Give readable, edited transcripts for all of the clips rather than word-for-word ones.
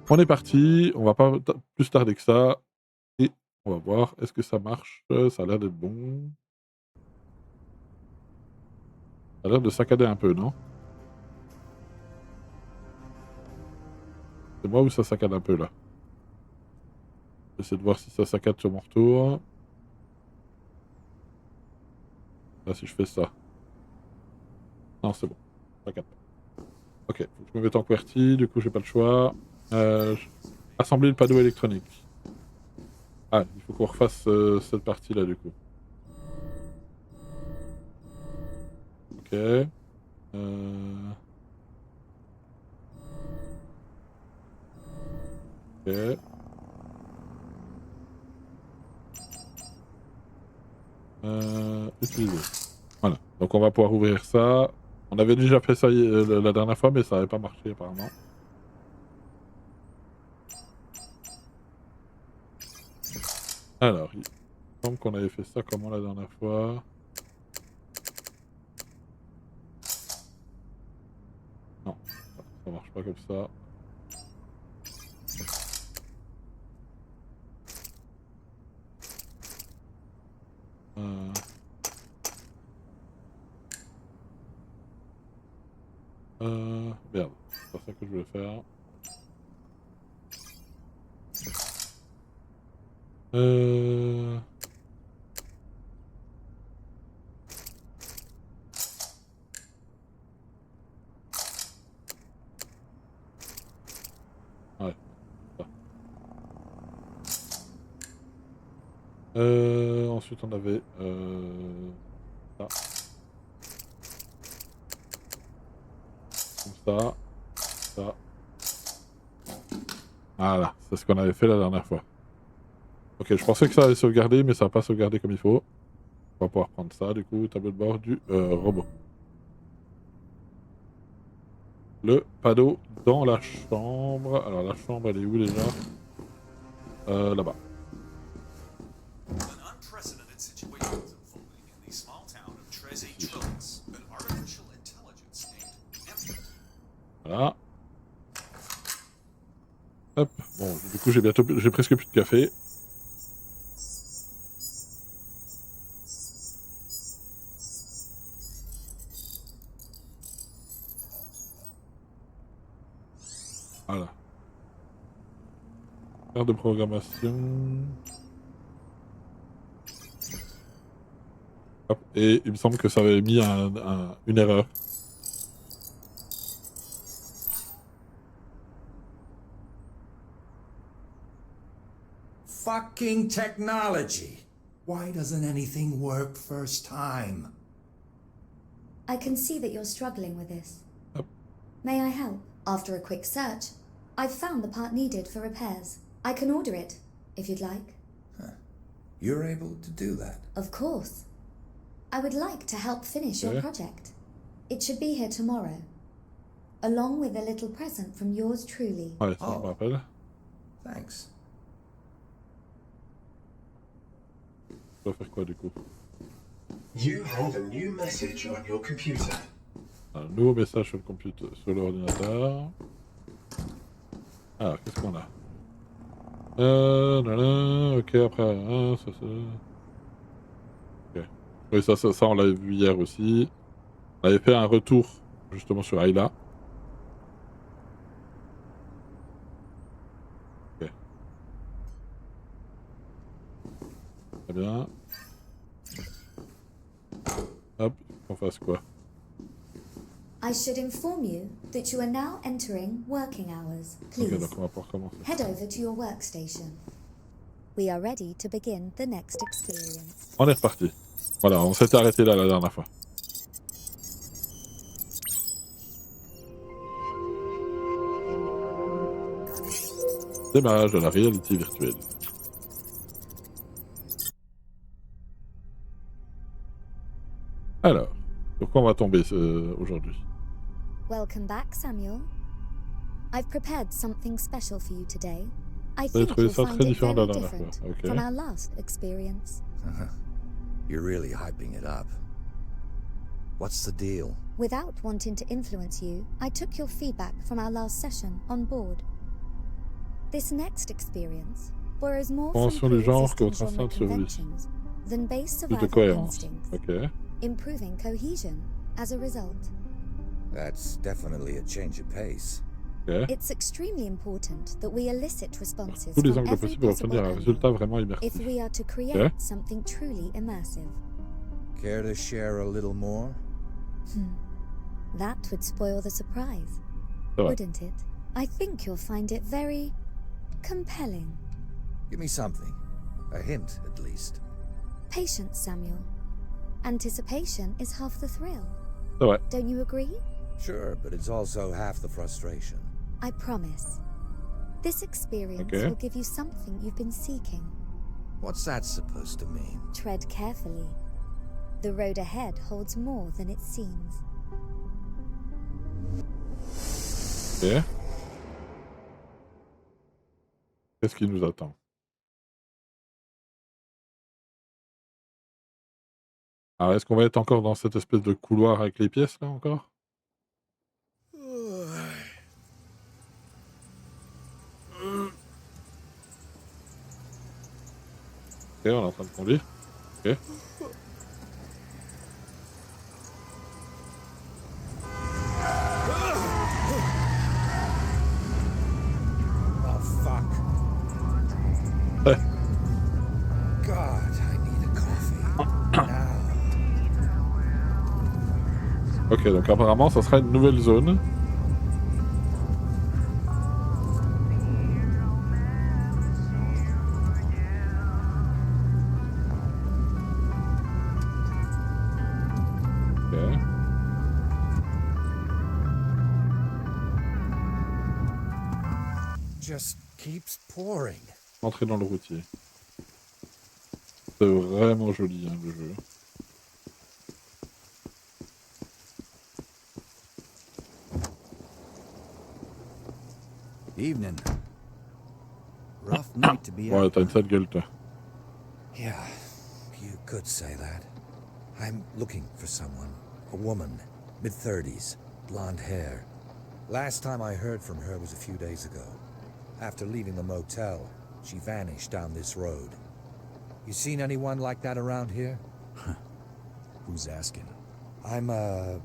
On est parti, on va pas plus tarder que ça et on va voir est-ce que ça marche? Ça a l'air d'être bon. Ça a l'air de saccader un peu, non? C'est moi ou ça saccade un peu là? J'essaie de voir si ça saccade sur mon retour. Là, si je fais ça. Non, c'est bon. Ça saccade pas. OK, faut que je me mette en QWERTY, du coup j'ai pas le choix. J assembler le panneau électronique. Ah, il faut qu'on refasse, cette partie-là du coup. OK. OK. Utiliser. Voilà, donc on va pouvoir ouvrir ça. On avait déjà fait ça la dernière fois, mais ça avait pas marché apparemment. Alors, il me semble qu'on avait fait ça comment la dernière fois? Non, ça marche pas comme ça. Heu Merde, c'est pas ça que je voulais faire. Heu, ouais, ça. Ensuite on avait, ça, comme ça. Voilà, c'est ce qu'on avait fait la dernière fois. OK, je pensais que ça allait sauvegarder, mais ça a pas sauvegardé comme il faut. On va pouvoir prendre ça du coup, tableau de bord du, robot. Le panneau dans la chambre. Alors la chambre, elle est où déjà? Là-bas. An unprecedented situation is unfolding in the small town of Treze Ici. Trillis. An artificial intelligence named Emperor. Voilà. Hop. Bon, du coup, j'ai presque plus de café. Voilà. Faire de programmation. Hop. Et il me semble que ça avait mis une erreur. Fucking technology. Why doesn't anything work first time? I can see that you're struggling with this. Hop. May I help? After a quick search, I've found the part needed for repairs. I can order it, if you'd like. You're able to do that? Of course. I would like to help finish your Okay. project. It should be here tomorrow, along with a little present from yours truly. Ouais, ça, je me rappelle. Thanks. Je dois faire quoi du coup? You have a new message on your computer. Un nouveau message sur le computer, sur l'ordinateur. Alors, qu'est-ce qu'on a? OK, après, ça. OK. Oui, ça, on l'avait vu hier aussi. On avait fait un retour, justement, sur Ayla. OK. Très bien. Hop, qu'on fasse quoi? I should inform you that you are now entering working hours. OK, Please, donc on va pouvoir commencer. head over to your workstation. We are ready to begin the next experience. On est reparti. Voilà, on s'était arrêté là la dernière fois. Démarrage de la réalité virtuelle. Alors, sur quoi on va tomber aujourd'hui? Welcome back, Samuel. I've prepared something special for you today. I Vous avez think trouvé you'll ça find très it différent de very la dernière fois. different OK. from our last experience. You're really hyping it up. What's the deal? Without wanting to influence you, I took your feedback from our last session on board. This next experience borrows more Convention from du genre que pre-existing votre genre instinct de survie. conventions than base Plus de survival cohérence. instincts, Ok. improving cohesion as a result. That's definitely a change of pace. Ok. It's extremely important that we elicit responses Tous les from angles every possibles pour possible obtenir un angle résultat vraiment if immersif. we are to create something truly immersive. Care to share a little more? That would spoil the surprise, C'est vrai. wouldn't it? I think you'll find it very compelling. Give me something. A hint, at least. Patience, Samuel. Anticipation is half the thrill. C'est vrai. Don't you agree? Sure, but it's also half the frustration. I promise. This experience Okay. will give you something you've been seeking. What's that supposed to mean? Tread carefully. The road ahead holds more than it seems. Ok. Qu'est-ce qui nous attend? Alors, est-ce qu'on va être encore dans cette espèce de couloir avec les pièces, là, encore? Ok, on est en train de conduire. Ok. Oh, fuck. Ouais. God, I need a coffee. Now. Ok, donc apparemment, ça sera une nouvelle zone. Ok. Just keeps pouring. Entrer dans le routier. C'est vraiment joli, hein, le jeu. Evening. Rough night to be Ouais, out. t'as une sale gueule, toi. Yeah, you could say that. I'm looking for someone. A woman, mid-30s, blonde hair. Last time I heard from her was a few days ago. After leaving the motel, she vanished down this road. You seen anyone like that around here? Who's asking? I'm a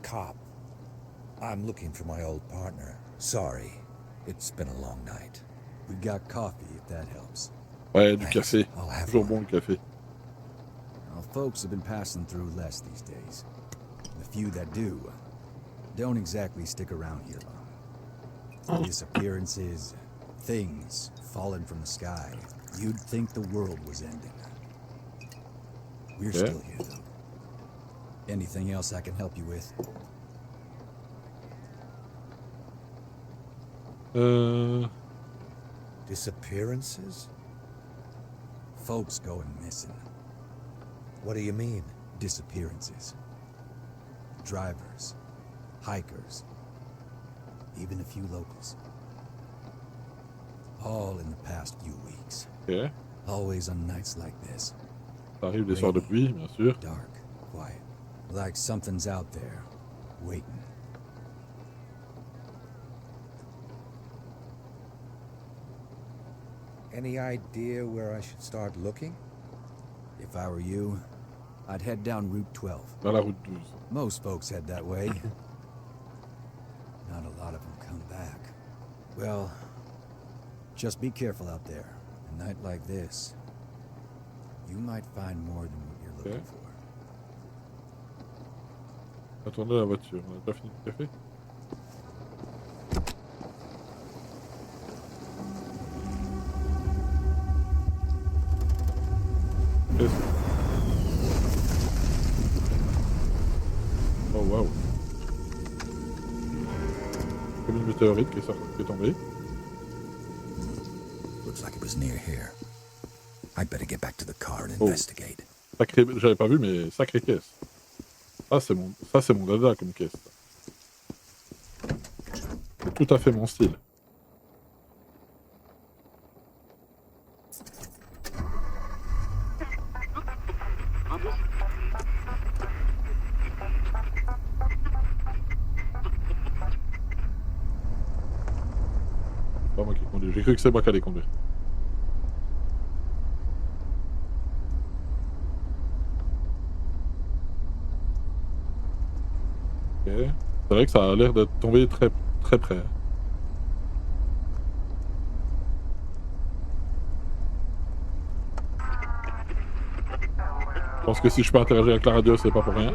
cop. I'm looking for my old partner. Sorry, it's been a long night. We got coffee, if that helps. Ouais, du Thanks. café. I'll have Toujours one. bon, le café. Well, folks have been passing through less these days. The few that do, don't exactly stick around here long. Disappearances, things falling from the sky. You'd think the world was ending. We're Yeah. still here, though. Anything else I can help you with? Disappearances? Folks going missing. What do you mean? Disappearances. Drivers, hikers, even a few locals. All in the past few weeks. Ok. Always on nights like this. Ça arrive les soirs de pluie, bien sûr. Dark, quiet. Like something's out there, waiting. Any idea where I should start looking? If I were you, I'd head down Route 12. Vers la route 12. Most folks head that way. Not a lot of them come back. Well, just be careful out there. A night like this, you might find more than what you're looking Okay. for. Attendez la voiture. On a pas fini le café? Qu'est-ce que- Oh waouh. Comme une météorite qui est tombée. Looks like it was near here. I'd better get back to the car and Oh. investigate. Sacré... J'avais pas vu, mais sacrée caisse. Ça, c'est mon dada comme caisse. C'est tout à fait mon style. pas moi qui conduis. J'ai cru que c'est moi qui allais conduire. Ok. C'est vrai que ça a l'air d'être tombé très, très près. Je pense que si je peux interagir avec la radio, c'est pas pour rien.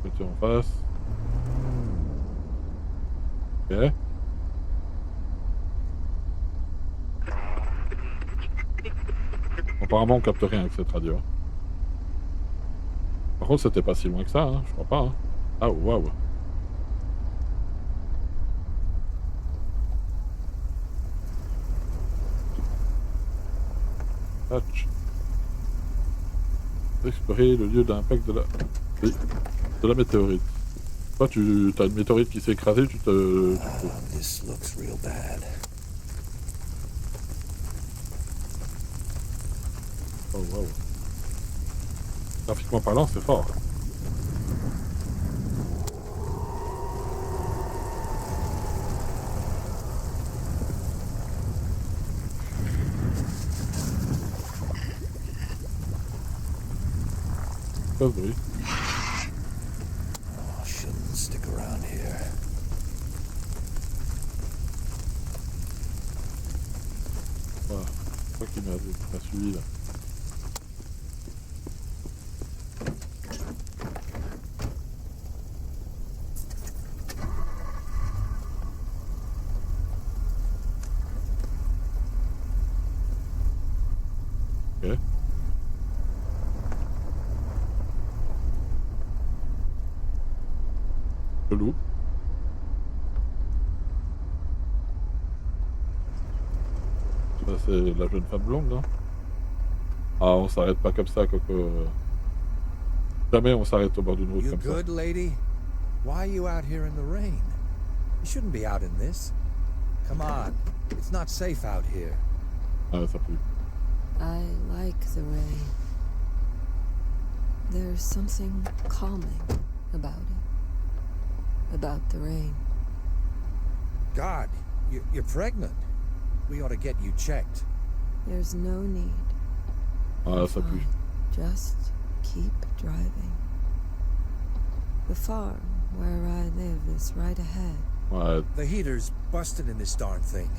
Voiture en face. Ok. Apparemment, on capte rien avec cette radio. Par contre, c'était pas si loin que ça, hein. Je crois pas. Hein. Ah, waouh. Hatch. Explorer le lieu d'impact de la météorite. Toi, tu as une météorite qui s'est écrasée, tu te... This looks real bad. Oh, waouh. Graphiquement parlant, c'est fort. Pas de bruit. Oh, shouldn't stick around here. Voilà. C'est toi qui m'a suivi là. Ok. Chelou. Ça, c'est la jeune femme blonde, non? Ah, on s'arrête pas comme ça, Coco. Jamais on s'arrête au bord d'une route You comme ça. good, lady? Why are you out here in the rain? You shouldn't be out in this. Come on. It's not safe out here. Ah, ça pue. I like the rain. There's something calming about it. About the rain. God, you're pregnant. We ought to get you checked. There's no need. Ah, ça pue. Fine. Just keep driving. The farm where I live is right ahead. Ouais, The heater's busted in this darn thing.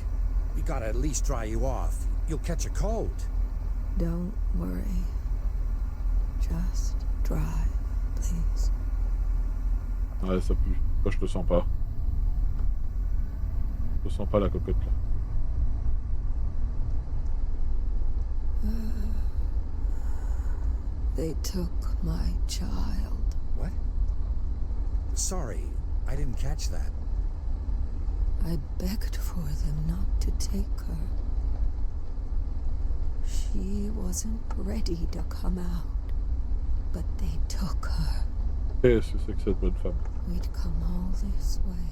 We gotta at least dry you off. You'll catch a cold. Don't worry. Just drive, please. ouais, ça pue. Toi, je te sens pas. Je te sens pas la cocotte là. They took my child. What? Sorry, I didn't catch that. I begged for them not to take her. She wasn't ready to come out, but they took her. Qu'est-ce que c'est que cette bonne femme? We'd come all this way.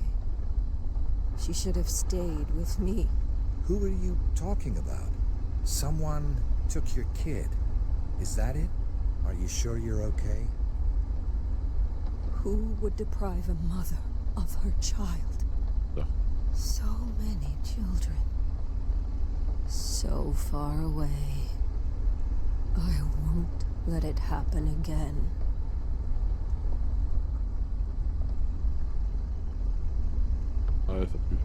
She should have stayed with me. Who are you talking about? Someone took your kid. Is that it? Are you sure you're okay? Who would deprive a mother of her child? Yeah. So many children. So far away. I won't let it happen again. Ouais, ça pue.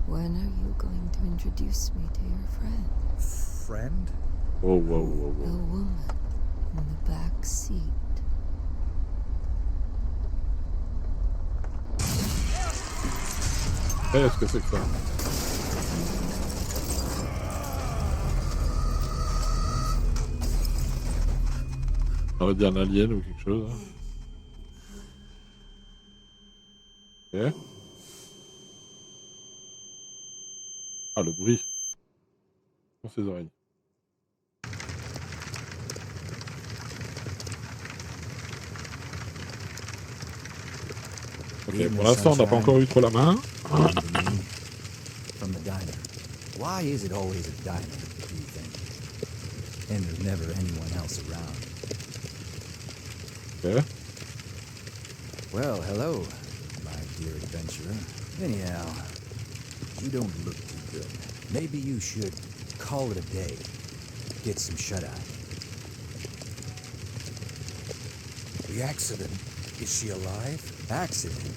When are you going to introduce me to your friend? Friend? Oh, wow, wow, The wow. woman in the back seat. Qu'est-ce que c'est que ça? On aurait dit un alien ou quelque chose. Hein. Ok. Ah, le bruit. Dans ses oreilles. Ok, pour l'instant, on n'a pas encore eu trop la main. From the diner. Why is it always a diner, do you think? And there's never anyone else around. Ok. Well, hello, my dear adventurer. Anyhow, you don't look too good. Maybe you should call it a day. Get some shut-eye. The accident. Is she alive? Accident?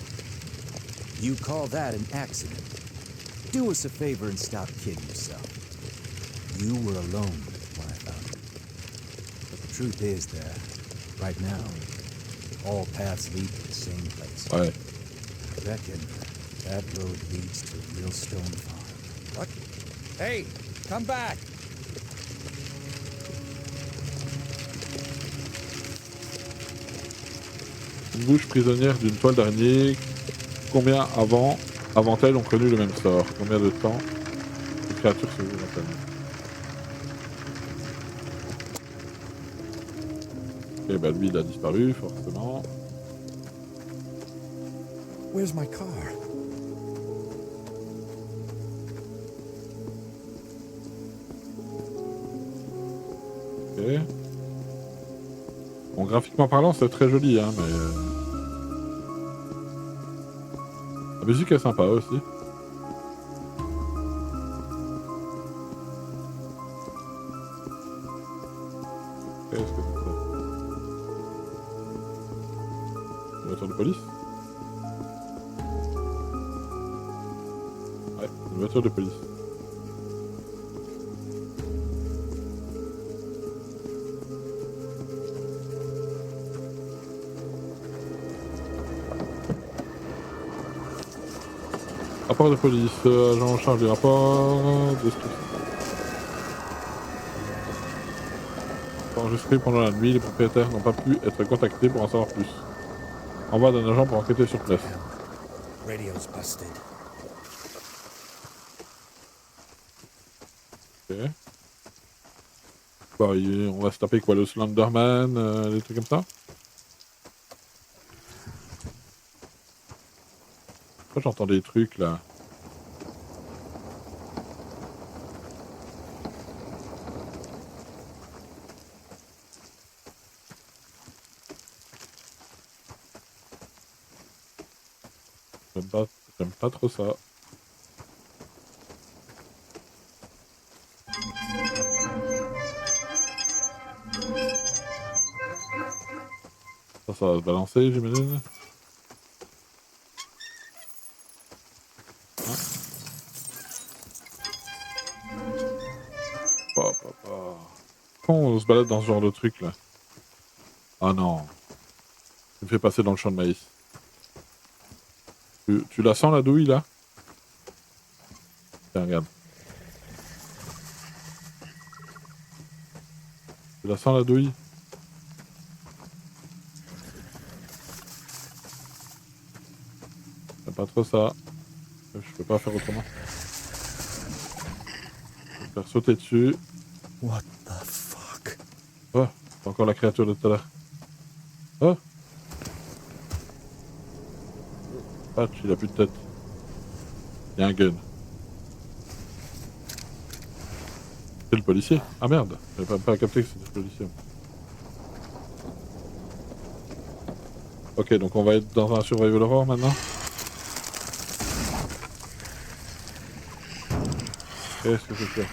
You call that an accident? Do us a favor and stop kidding yourself. You were alone when I found her. But the truth is that, right now, all paths lead to the same place. Ouais. I reckon that road leads to a real stone farm. What? Hey, come back! Une bouche prisonnière d'une toile d'araignée. Combien avant elle, ont connu le même sort? Combien de temps les créatures se vivent Ok, bah lui il a disparu, forcément. Where's my car? Ok. Bon, graphiquement parlant, c'est très joli, hein, mais... La musique est sympa aussi. Qu'est-ce que c'est ça? Une voiture de police? Ouais, une voiture de police. Rapport de police, agent en charge du rapport, destruction. Enregistré pendant la nuit, les propriétaires n'ont pas pu être contactés pour en savoir plus. Envoi d'un agent pour enquêter sur place. Radio's busted. Ok. Bah, on va se taper quoi, le Slenderman, des trucs comme ça? Pourquoi j'entends des trucs là? J'aime pas trop ça. Ça va se balancer, j'imagine. Quand on se balade dans ce genre de truc là? Ah non. Tu me fais passer dans le champ de maïs. Tu la sens la douille là? Tiens, regarde. Tu la sens la douille? J'aime pas trop ça. Je peux pas faire autrement. Je vais faire sauter dessus. What the fuck? Oh, c'est encore la créature de tout à l'heure. Oh! Patch, il a plus de tête. Il y a un gun. C'est le policier. Ah merde, j'avais pas capté que c'était le policier. Ok, donc on va être dans un survival horror maintenant. Qu'est-ce que c'est que ça?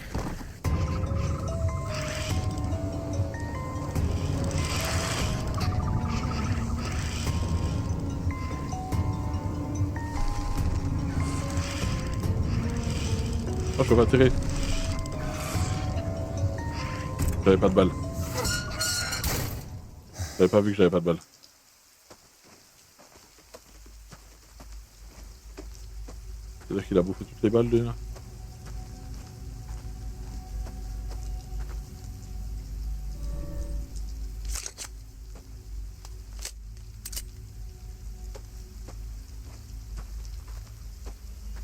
Oh, je peux pas tirer. J'avais pas de balle. J'avais pas vu que j'avais pas de balle. C'est-à-dire qu'il a bouffé toutes les balles déjà.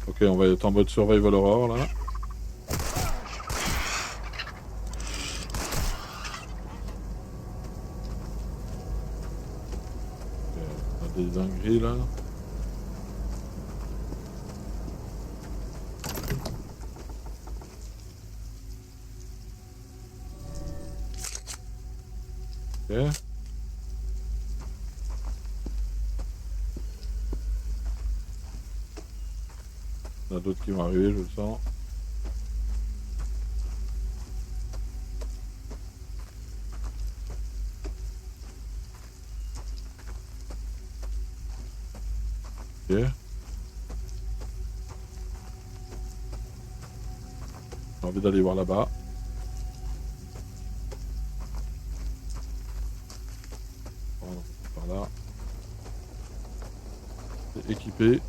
Ok, on va être en mode survival horror là. Ok, on a des dingueries là. Ok. Il y en a d'autres qui vont arriver, je le sens. Ok. J'ai envie d'aller voir là-bas. Par là. C'est équipé.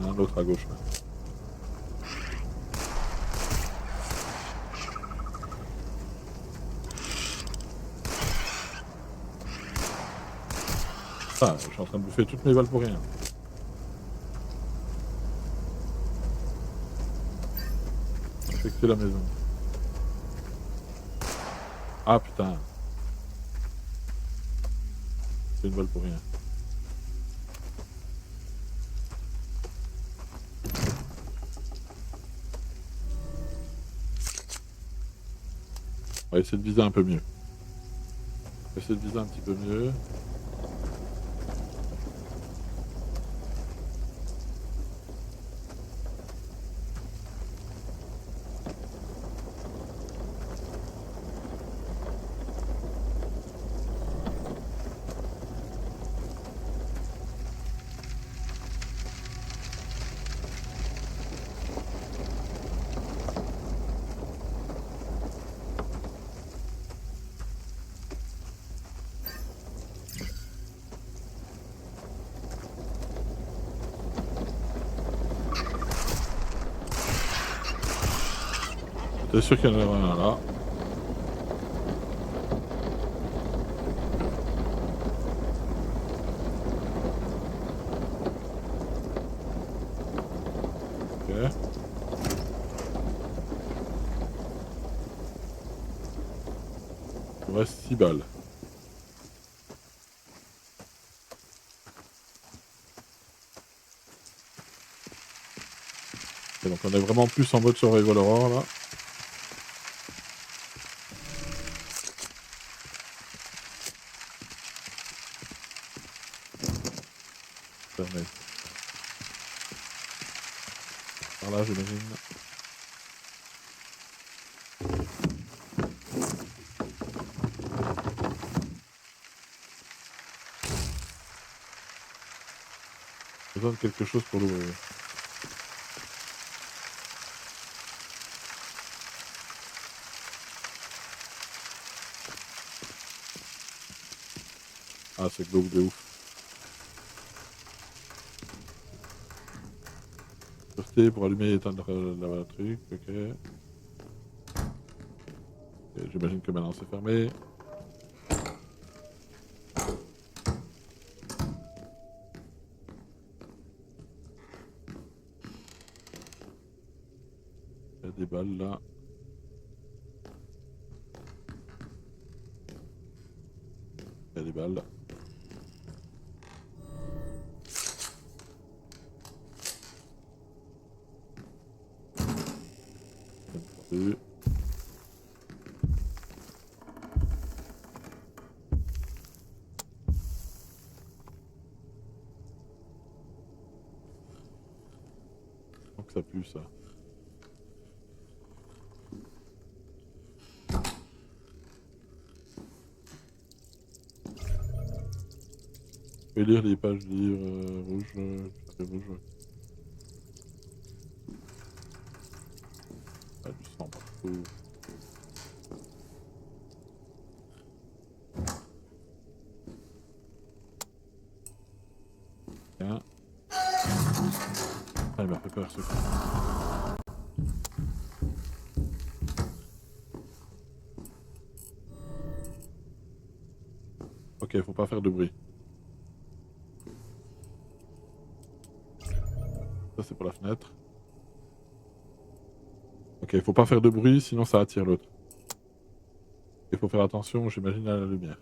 Il y en a un autre à gauche. Là. Ah, je suis en train de bouffer toutes mes balles pour rien. Infecter la maison. Ah putain. C'est une balle pour rien. On va essayer de viser un peu mieux. On va essayer de viser un petit peu mieux. T'es sûr qu'il y en a un là? Ok. Il me reste 6 balles. Et donc on est vraiment plus en mode survival horror là. Fermé. Par là j'imagine. J'ai besoin de quelque chose pour l'ouvrir. Ah c'est glauque de ouf. Sûreté pour allumer et éteindre la truc, ok. Ok, j'imagine que maintenant c'est fermé. Il y a des balles là. Il y a des balles. Deux. Donc ça pue ça. Je vais lire les pages du livre rouge. Ah, du sang partout. Tiens. Ah, il m'a fait peur ce coup. Ok, faut pas faire de bruit. Ça c'est pour la fenêtre. Ok, faut pas faire de bruit, sinon ça attire l'autre. Il faut faire attention, j'imagine, à la lumière.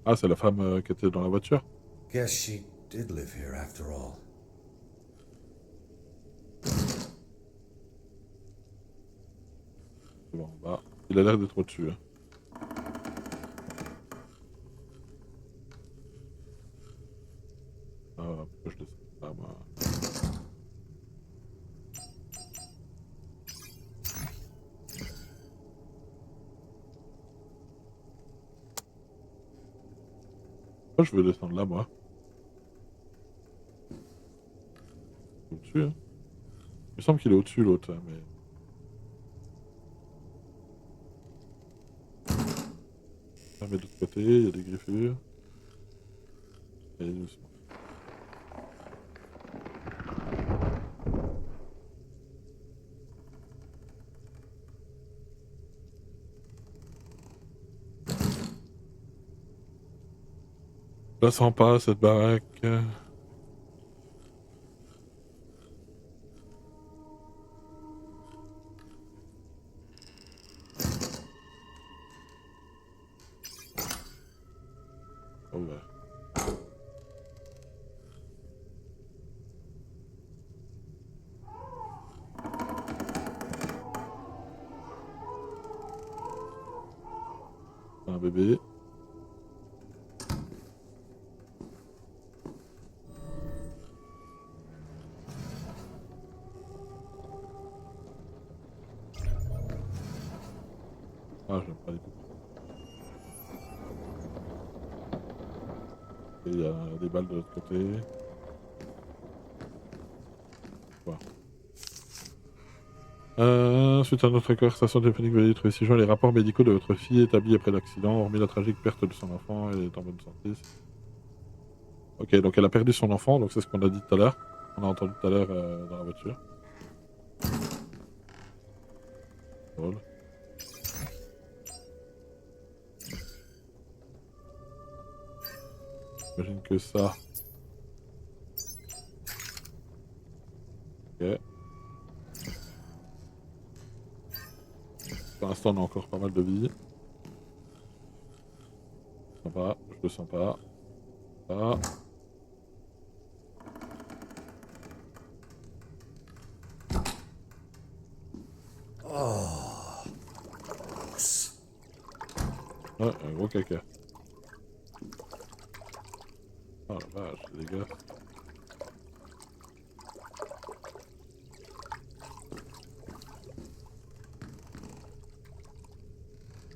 Ah, c'est la femme qui était dans la voiture. Guess she did live here after all. C'est bon, bah, il a l'air d'être au-dessus. Hein. Pourquoi je descends pas, moi. Pourquoi je veux descendre là, moi? Au-dessus, hein. Il me semble qu'il est au-dessus, l'autre, hein, mais... Ah, mais de l'autre côté, il y a des griffures. Et doucement. Je la sens pas, cette baraque. Oh ouais. Un bébé. Ah, j'aime pas les poupées. Et il y a des balles de l'autre côté. Voilà. Suite à notre conversation téléphonique, veuillez trouver ci-joint les rapports médicaux de votre fille établis après l'accident, hormis la tragique perte de son enfant, elle est en bonne santé. Ok, donc elle a perdu son enfant, donc c'est ce qu'on a dit tout à l'heure. On a entendu tout à l'heure dans la voiture. Drôle. J'imagine que ça. Ok. Pour l'instant, on a encore pas mal de vie. Je le sens pas, je le sens pas. Ah. Ouais, un gros caca. Oh la vache, les gars.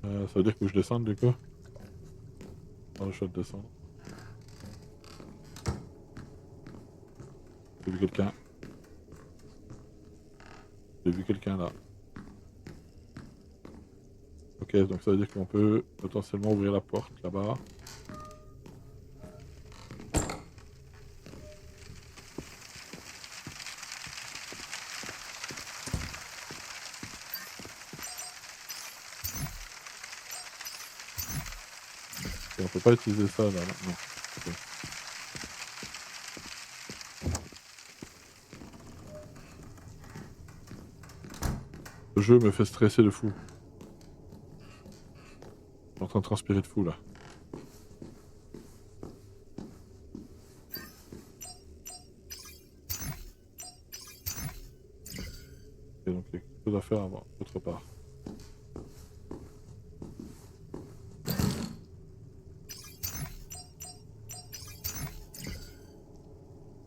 Ça veut dire que je descende du coup. Dans le choix de descendre. J'ai vu quelqu'un. J'ai vu quelqu'un là. Ok, donc ça veut dire qu'on peut potentiellement ouvrir la porte là-bas. Et on peut pas utiliser ça là, non. Okay. Le jeu me fait stresser de fou. Je suis en train de transpirer de fou là. Et donc il y a quelque chose à faire avant, autre part.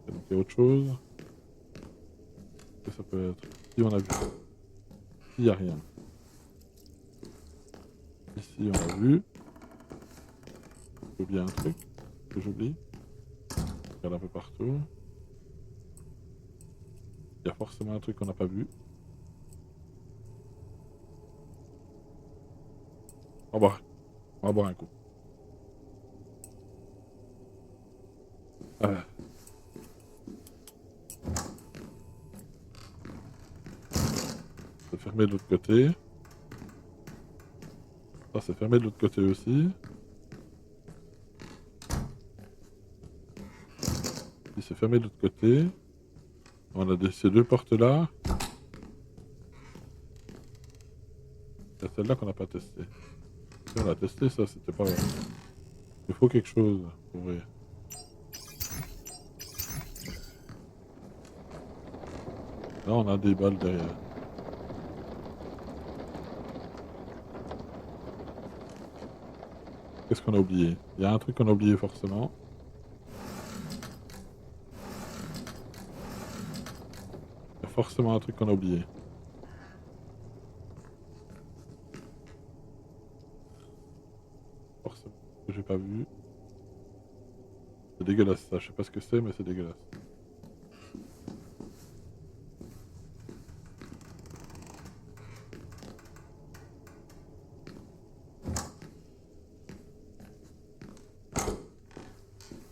Et donc il y a autre chose. Qu'est-ce que ça peut être? Si on a vu. Il n'y a rien. Ici on a vu. J'ai oublié un truc que j'oublie. Je regarde un peu partout. Il y a forcément un truc qu'on n'a pas vu. On va boire un coup. Ah. C'est fermé de l'autre côté. Ça c'est fermé de l'autre côté aussi. Puis c'est fermé de l'autre côté. On a ces deux portes là. Il y a celle-là qu'on n'a pas testée. Si on l'a testé, ça c'était pas vrai. Il faut quelque chose pour ouvrir. Là, on a des balles derrière. Qu'est-ce qu'on a oublié? Il y a un truc qu'on a oublié forcément. Il y a forcément un truc qu'on a oublié. Forcément. Que j'ai pas vu. C'est dégueulasse ça, je sais pas ce que c'est mais c'est dégueulasse.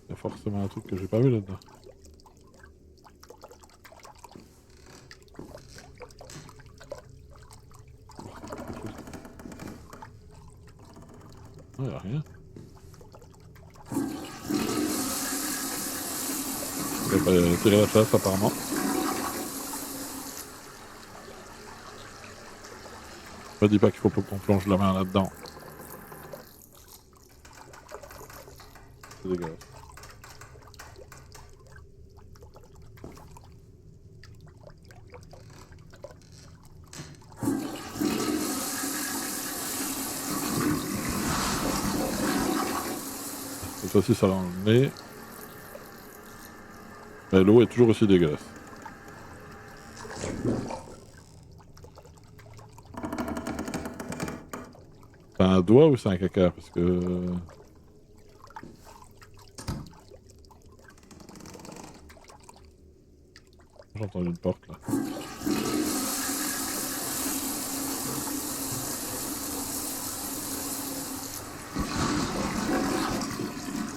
Il y a forcément un truc que j'ai pas vu là-dedans. Non, y a rien. Il va pas tirer la chasse apparemment. Je me dis pas qu'il faut pas qu'on plonge la main là-dedans. C'est dégueulasse. Cette fois-ci ça l'a enlevé. Mais l'eau est toujours aussi dégueulasse. C'est un doigt ou c'est un caca? Parce que... J'ai entendu une porte là.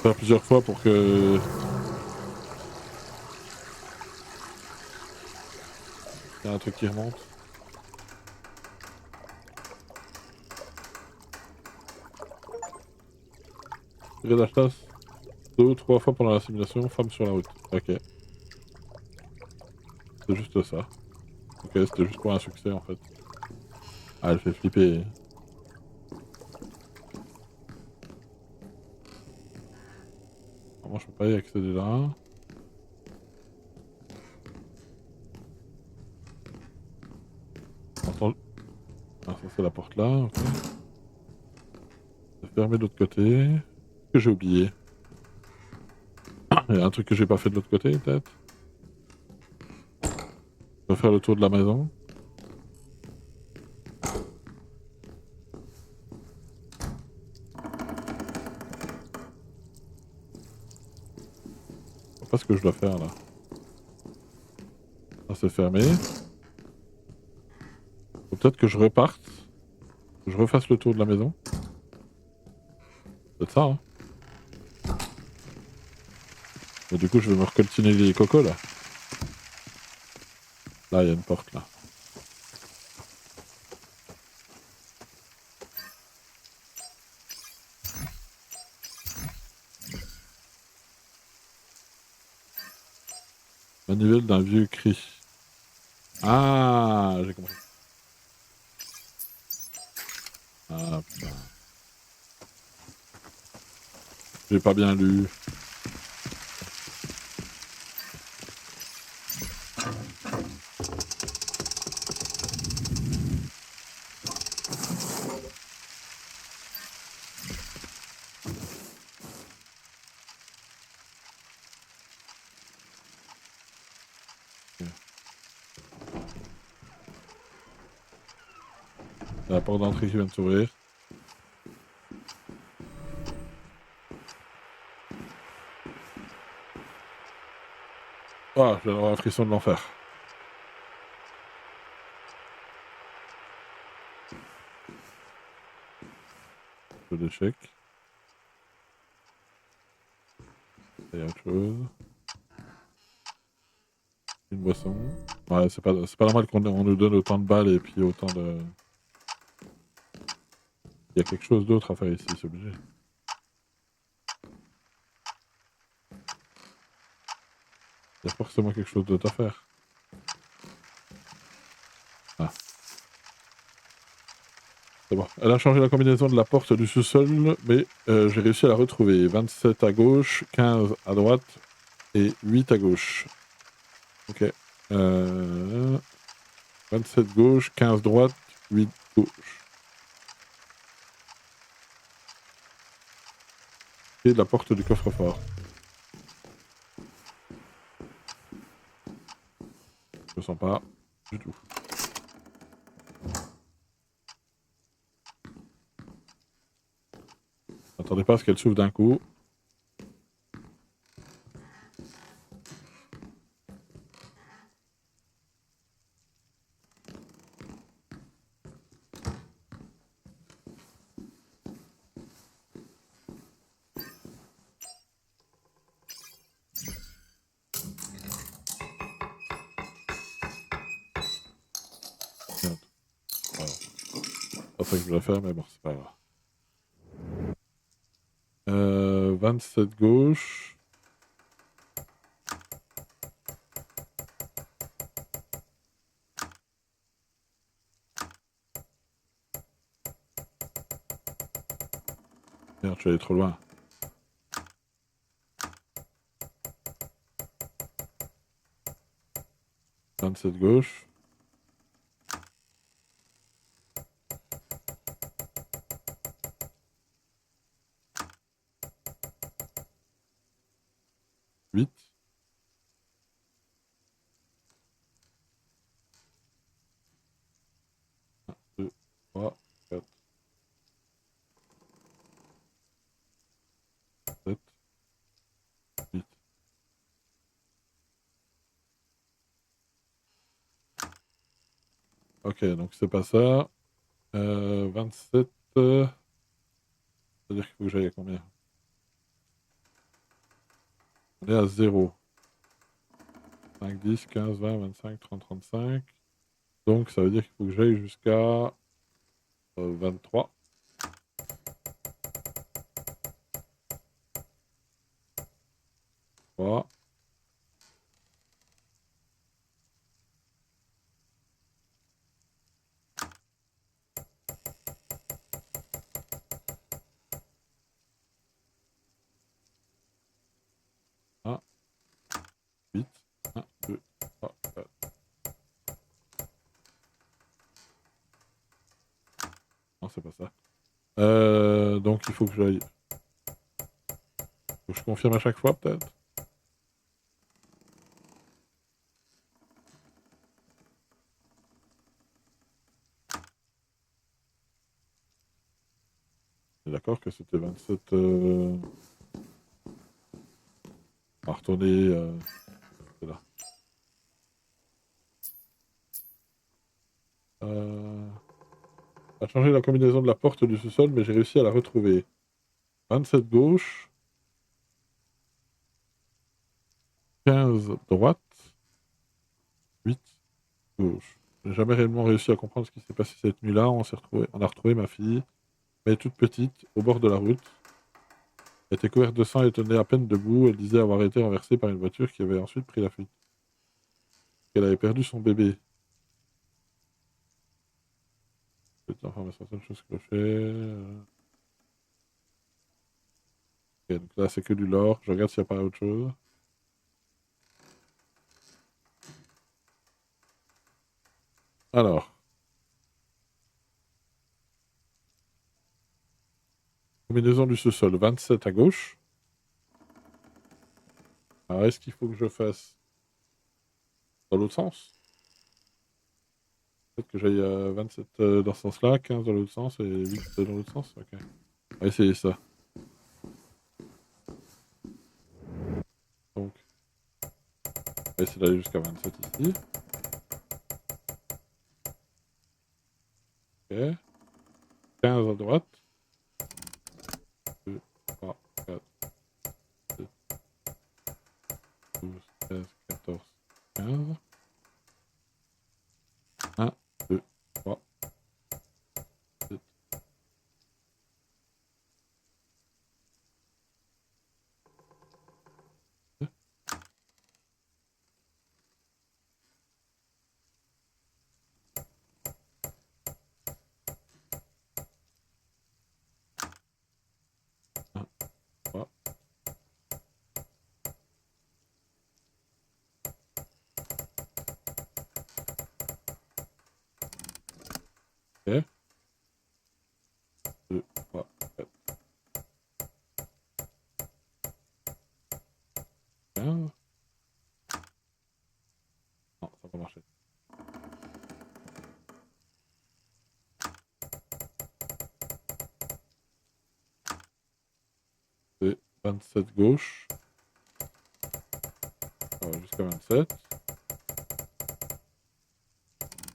Faire plusieurs fois pour que... Il y a un truc qui remonte. Tirer la chasse 2 ou 3 fois pendant la simulation, femme sur la route. Ok. C'est juste ça. Ok, c'était juste pour un succès en fait. Ah, elle fait flipper. Moi je peux pas y accéder là. Ah, ça c'est la porte là, ok. C'est fermé de l'autre côté. Que j'ai oublié. Il y a un truc que j'ai pas fait de l'autre côté peut-être. Je vais faire le tour de la maison. Je sais pas ce que je dois faire là. Ça c'est fermé. Faut peut-être que je reparte. Que je refasse le tour de la maison. C'est ça hein. Et du coup je vais me recoltiner les cocos là. Là il y a une porte là. Manivelle d'un vieux cri. Ah, j'ai compris. Ah putain. J'ai pas bien lu. La porte d'entrée qui vient de s'ouvrir. Ah, je vais avoir un frisson de l'enfer. Jeu d'échecs. Il y a autre chose. Une boisson. Ouais, c'est pas normal qu'on nous donne autant de balles et puis autant de... Il y a quelque chose d'autre à faire ici, c'est obligé. Il y a forcément quelque chose d'autre à faire. Ah. c'est bon. Elle a changé la combinaison de la porte du sous-sol, mais j'ai réussi à la retrouver. 27 à gauche, 15 à droite et 8 à gauche. Ok. 27 gauche, 15 droite, 8 gauche. Et la porte du coffre-fort. Je le sens pas du tout. Attendez pas à ce qu'elle s'ouvre d'un coup. Merde. Voilà. C'est pas ça que je voulais faire, mais bon, c'est pas grave. 27 gauche. Merde, je suis allé trop loin. « 27 gauche. « 8. 2, 3, 4, 7, 8. Ok, donc c'est pas ça. 27. C'est-à-dire qu'il faut que j'aille à combien? On est à 0. 5, 10, 15, 20, 25, 30, 35. Donc ça veut dire qu'il faut que j'aille jusqu'à 23. Voilà. Un, 8, 1, 2, 3, 4. Non, c'est pas ça. Donc il faut que j'aille. Faut que je confirme à chaque fois, peut-être. D'accord que c'était 27. On va retourner là. A changé la combinaison de la porte du sous-sol, mais j'ai réussi à la retrouver. 27 gauche. 15 droite. 8 gauche. J'ai jamais réellement réussi à comprendre ce qui s'est passé cette nuit-là. On a retrouvé ma fille, mais elle est toute petite, au bord de la route. Elle était couverte de sang et tenait à peine debout. Elle disait avoir été renversée par une voiture qui avait ensuite pris la fuite. Elle avait perdu son bébé. Petite information, seule chose que je fais. Ok, donc là, c'est que du lore. Je regarde s'il n'y a pas autre chose. Alors. Combinaison du sous-sol. 27 à gauche. Alors, est-ce qu'il faut que je fasse dans l'autre sens? Peut-être que j'aille 27 dans ce sens-là, 15 dans l'autre sens et 8 dans l'autre sens. Ok. On va essayer ça. Donc, on va essayer d'aller jusqu'à 27 ici. Ok. 15 à droite. 2, 3, 4, 7, 12, 13, 14, 15. 1, 2, 3, 7. 2, 3, 4. 15. Non, ça va pas marcher. C'est 27 gauche. Jusqu'à 27.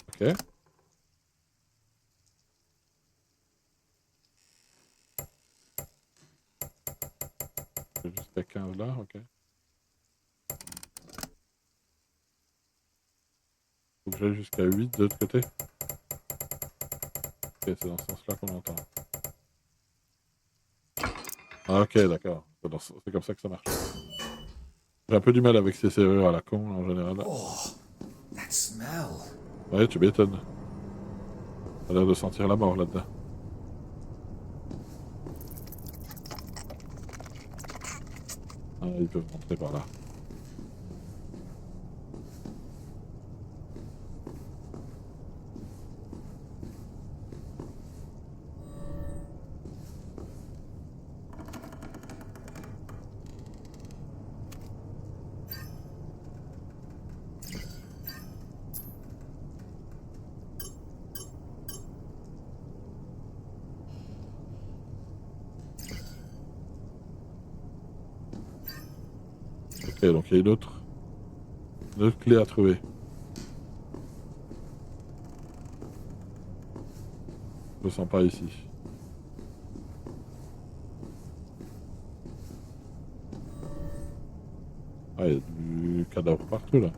Ok. Jusqu'à 15 là, ok. Faut que j'aille jusqu'à 8 de l'autre côté. Ok, c'est dans ce sens-là qu'on entend. Ah, ok, d'accord. C'est comme ça que ça marche. J'ai un peu du mal avec ces serrures à la con en général. Oh, that smell. Ouais, tu m'étonnes. T'as l'air de sentir la mort là-dedans. Ah, ils peuvent rentrer par là. Ok, donc il y a une autre clé à trouver. Je le sens pas ici. Ah, il y a du cadavre partout là.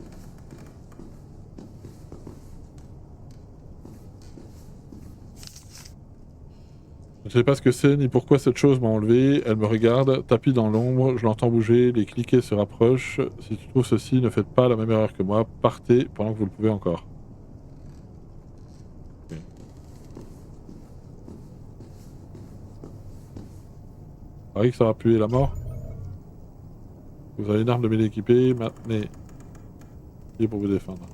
Je ne sais pas ce que c'est ni pourquoi cette chose m'a enlevé. Elle me regarde, tapis dans l'ombre, je l'entends bouger, les cliquets se rapprochent. Si tu trouves ceci, ne faites pas la même erreur que moi. Partez pendant que vous le pouvez encore. Okay. Pareil que ça aura pu la mort. Vous avez une arme de mêlée équipée, maintenez. Pied pour vous défendre.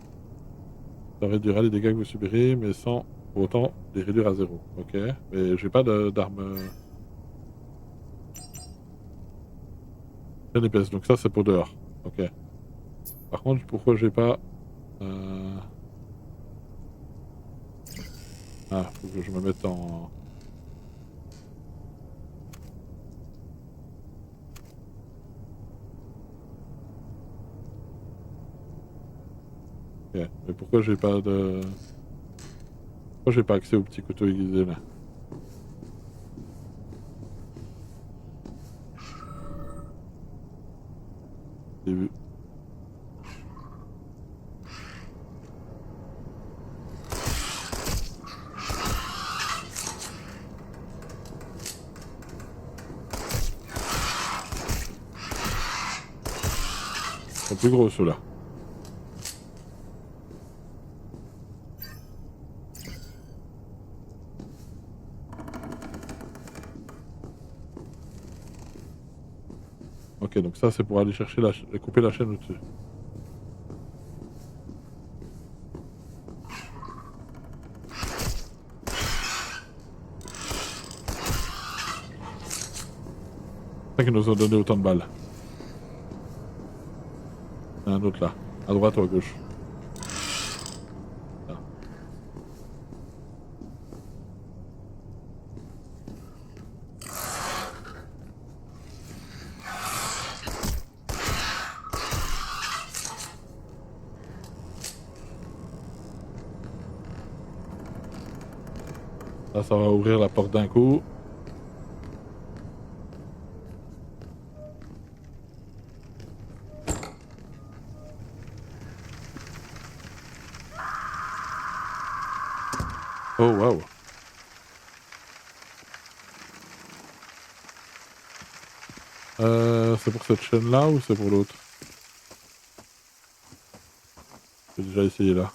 Ça réduira les dégâts que vous subirez, mais sans pour autant les réduire à 0. Ok, mais j'ai pas d'arme pleine épaisse, donc ça c'est pour dehors. Ok. Par contre, pourquoi j'ai pas... Ah, faut que je me mette en... Ok, mais pourquoi j'ai pas de... Pourquoi j'ai pas accès au petit couteau aiguisé là? J'ai vu. Ils sont plus gros ceux-là. Ok, donc ça c'est pour aller chercher couper la chaîne au-dessus. C'est ça qui nous ont donné autant de balles. Il y en a un autre là, à droite ou à gauche. Là. Là, ça va ouvrir la porte d'un coup. Oh waouh. C'est pour cette chaîne là ou c'est pour l'autre? J'ai déjà essayé là.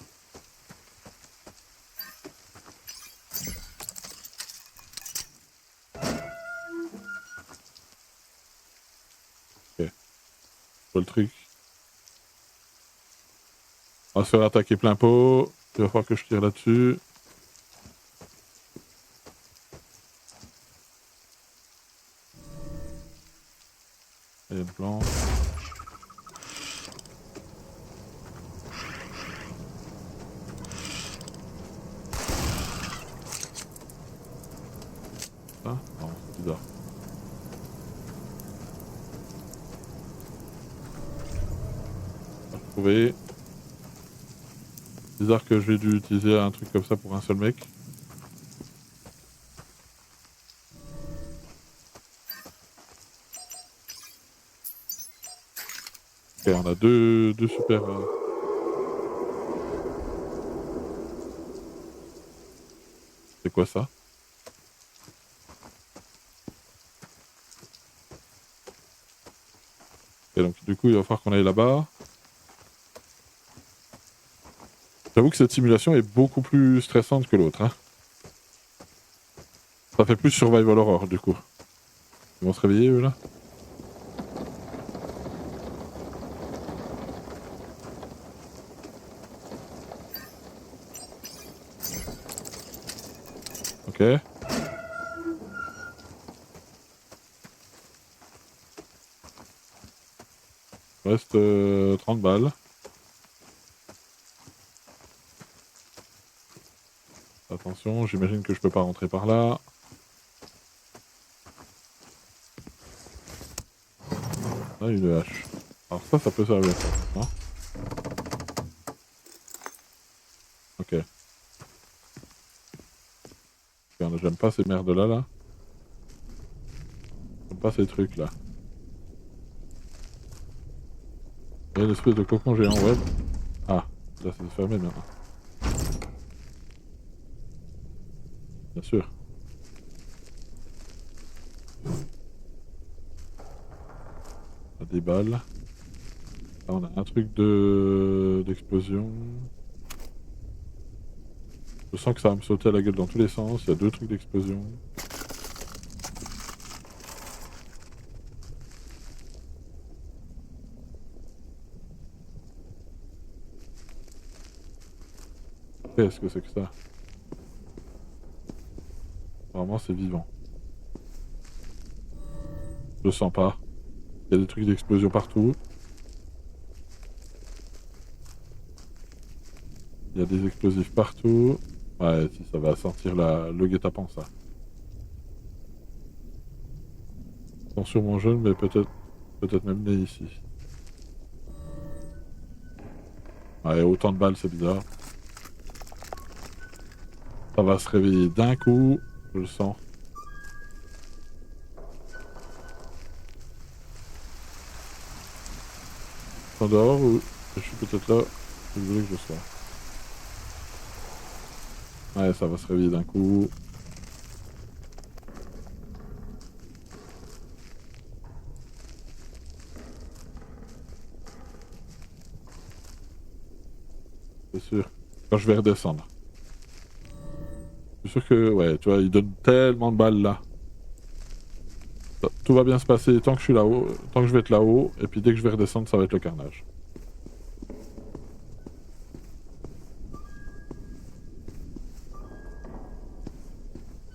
Ok. Je vois le truc. On va se faire attaquer plein pot. Il va falloir que je tire là-dessus. Et une planche. Ça? Non, c'est bizarre. Trouvé. Bizarre que j'ai dû utiliser un truc comme ça pour un seul mec. Ok, on a deux super... C'est quoi ça? Et donc du coup il va falloir qu'on aille là-bas. J'avoue que cette simulation est beaucoup plus stressante que l'autre. Hein. Ça fait plus survival horror du coup. Ils vont se réveiller eux là? Ok. Reste 30 balles. Attention, j'imagine que je peux pas rentrer par là. Ah, une hache. Alors ça peut servir. Non? Ok. J'aime pas ces merdes là. J'aime pas ces trucs là. Il y a une espèce de cocon géant, ouais. Ah, là c'est fermé maintenant. Bien sûr. On a des balles. Là on a un truc d'explosion. Je sens que ça va me sauter à la gueule dans tous les sens. Il y a 2 trucs d'explosion. Qu'est-ce que c'est que ça? Apparemment c'est vivant. Je le sens pas. Il y a des trucs d'explosion partout. Il y a des explosifs partout. Ouais, si ça va sortir le guet-apens ça. Attention mon jeune, mais peut-être même né ici. Ouais, autant de balles c'est bizarre. Ça va se réveiller d'un coup, je le sens. En dehors ou je suis peut-être là où vous voulez que je sois. Ouais, ça va se réveiller d'un coup. C'est sûr. Quand je vais redescendre. Je suis sûr que, ouais, tu vois, il donne tellement de balles là. Tout va bien se passer tant que je suis là-haut, tant que je vais être là-haut, et puis dès que je vais redescendre, ça va être le carnage.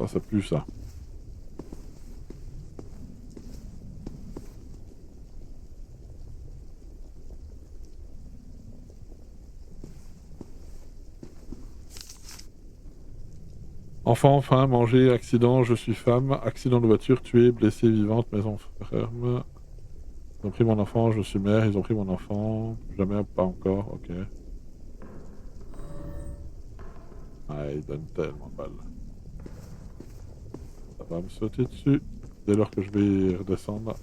Ça pue ça. Enfant, faim, manger, accident, je suis femme, accident de voiture, tué, blessé, vivante, maison ferme. Ils ont pris mon enfant, je suis mère, ils ont pris mon enfant, jamais, pas encore, ok. Ouais, ils donnent tellement de balles. Ça va me sauter dessus dès lors que je vais redescendre.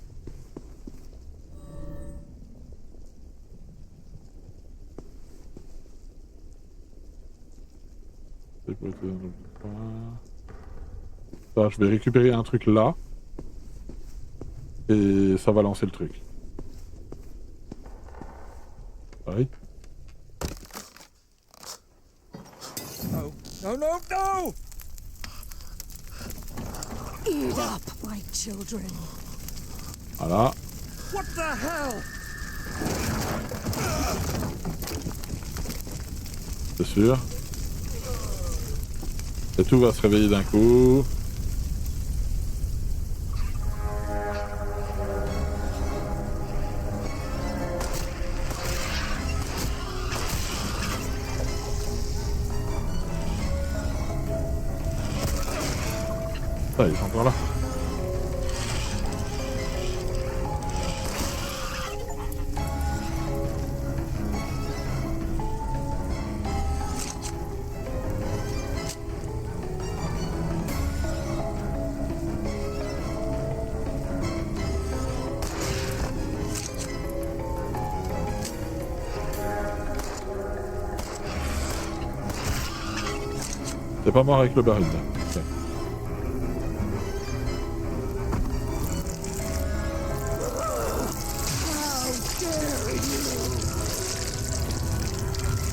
Ça, je vais récupérer un truc là. Et ça va lancer le truc. Pareil. No, no, no, no! Eat up, my children. Voilà. What the hell? C'est sûr. Et tout va se réveiller d'un coup. il est encore là. T'es pas mort avec le baril là.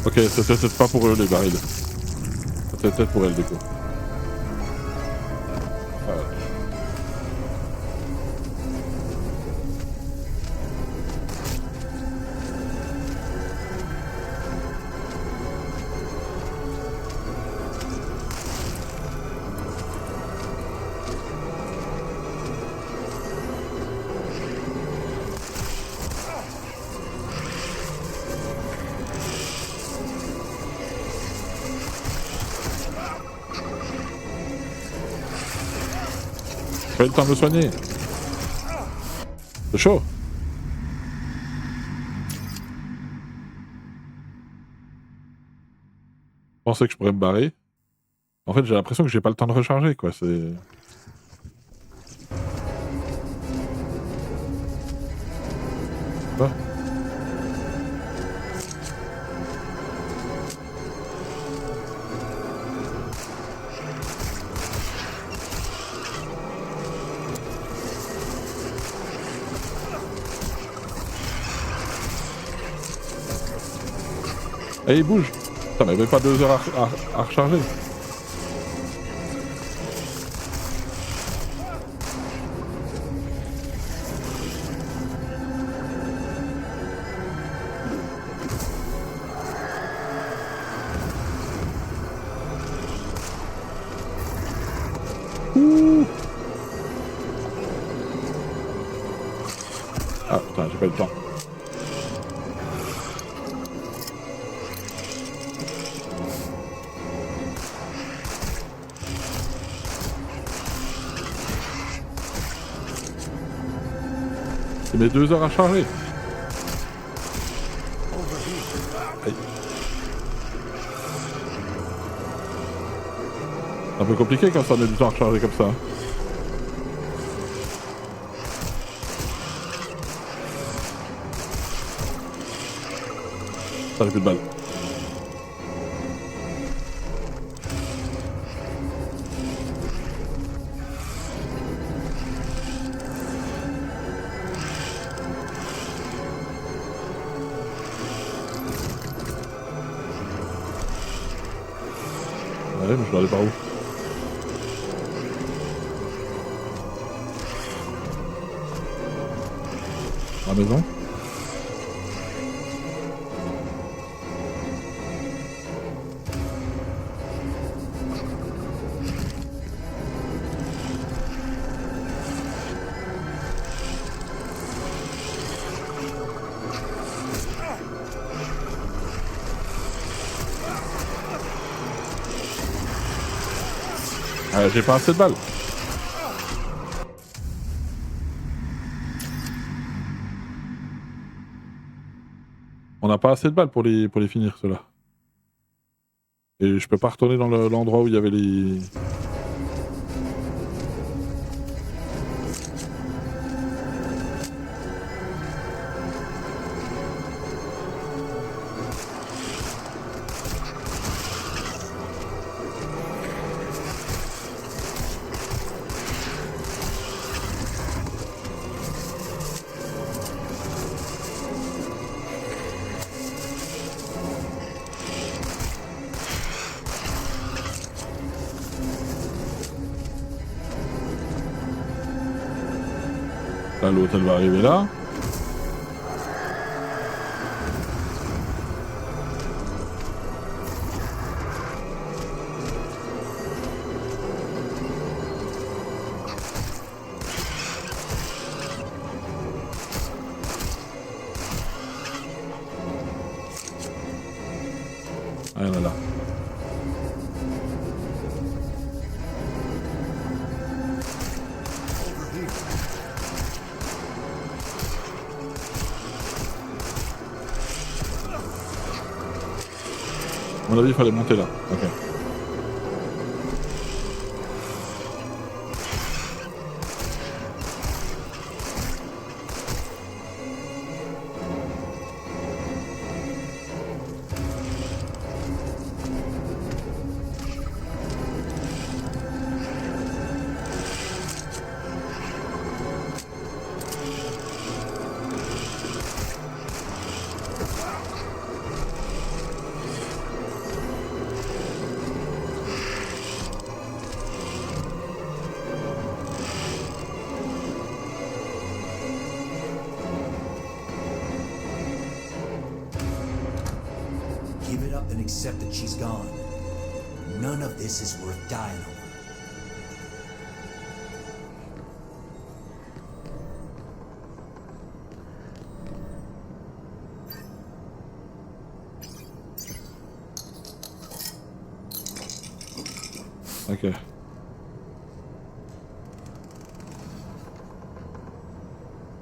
Ok, c'était peut-être pas pour eux les barils. C'était peut-être pour elle du coup. J'ai pas eu le temps de me soigner. C'est chaud. Je pensais que je pourrais me barrer. En fait, j'ai l'impression que j'ai pas le temps de recharger, quoi. C'est... Quoi ? Eh, il bouge. Putain, mais il avait pas 2 heures à recharger. Ouh. Ah putain, j'ai pas eu le temps. C'est mes 2 heures à charger. Aïe. C'est un peu compliqué quand ça met du temps à recharger comme ça. Ça, j'ai plus de balles. Ouais, mais je dois aller par où? À la maison? J'ai pas assez de balles. On n'a pas assez de balles pour les finir, ceux-là. Et je peux pas retourner dans l'endroit où il y avait les... Là, l'autre, elle va arriver là. Ah, il y en a là. mon avis, il fallait monter là. Ok. Give it up and accept that she's gone. None of this is worth dying over. Ok.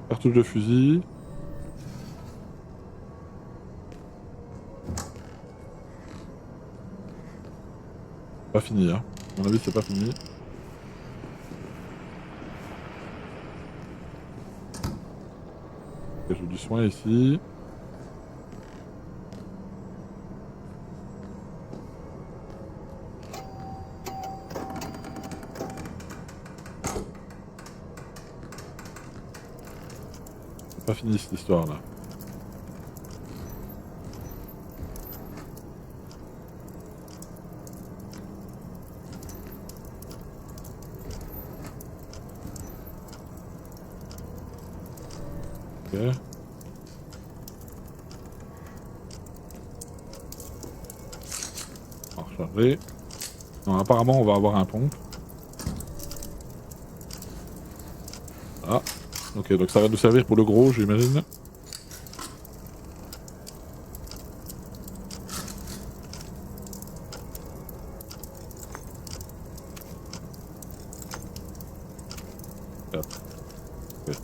Cartouche de fusil. Pas fini, hein. À mon avis, c'est pas fini. Ok, j'ai du soin ici. C'est pas fini cette histoire là. Ok. On va recharger. Non, apparemment on va avoir un pompe. Ah. Ok, donc ça va nous servir pour le gros, j'imagine. Ok.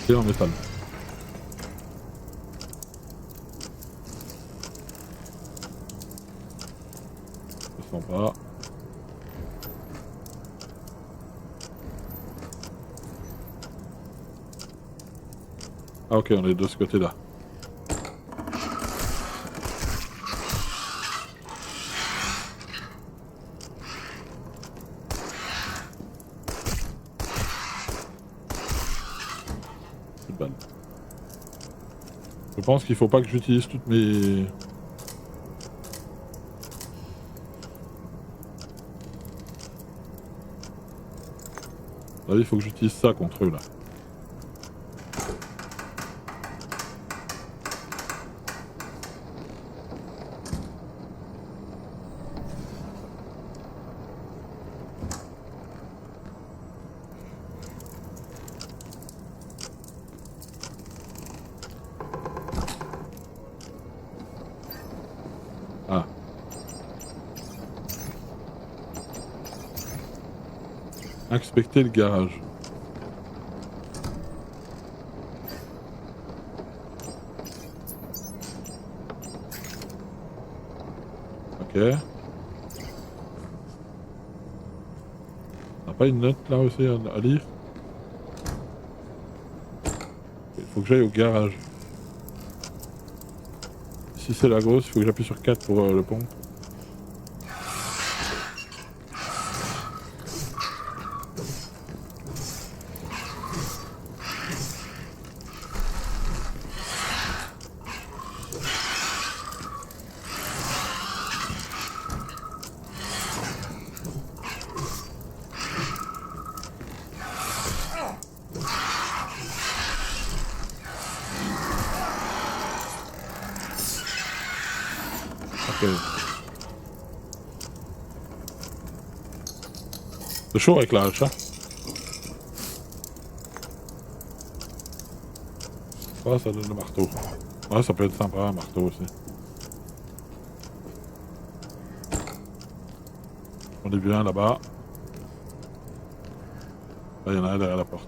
C'est en métal. Je sens pas. Ah ok, on est de ce côté-là. Plus de balles. Je pense qu'il faut pas que j'utilise toutes mes... Là, il faut que j'utilise ça contre eux là. Ah. Inspecter le garage. Ok. On n'a pas une note là aussi à lire? Il faut que j'aille au garage. Si c'est la grosse, il faut que j'appuie sur 4 pour le pont. Ok. C'est chaud avec la hache, hein. Ouais, ça donne le marteau. Ouais, ça peut être sympa, un marteau aussi. On est bien là-bas. Là, il y en a un derrière la porte.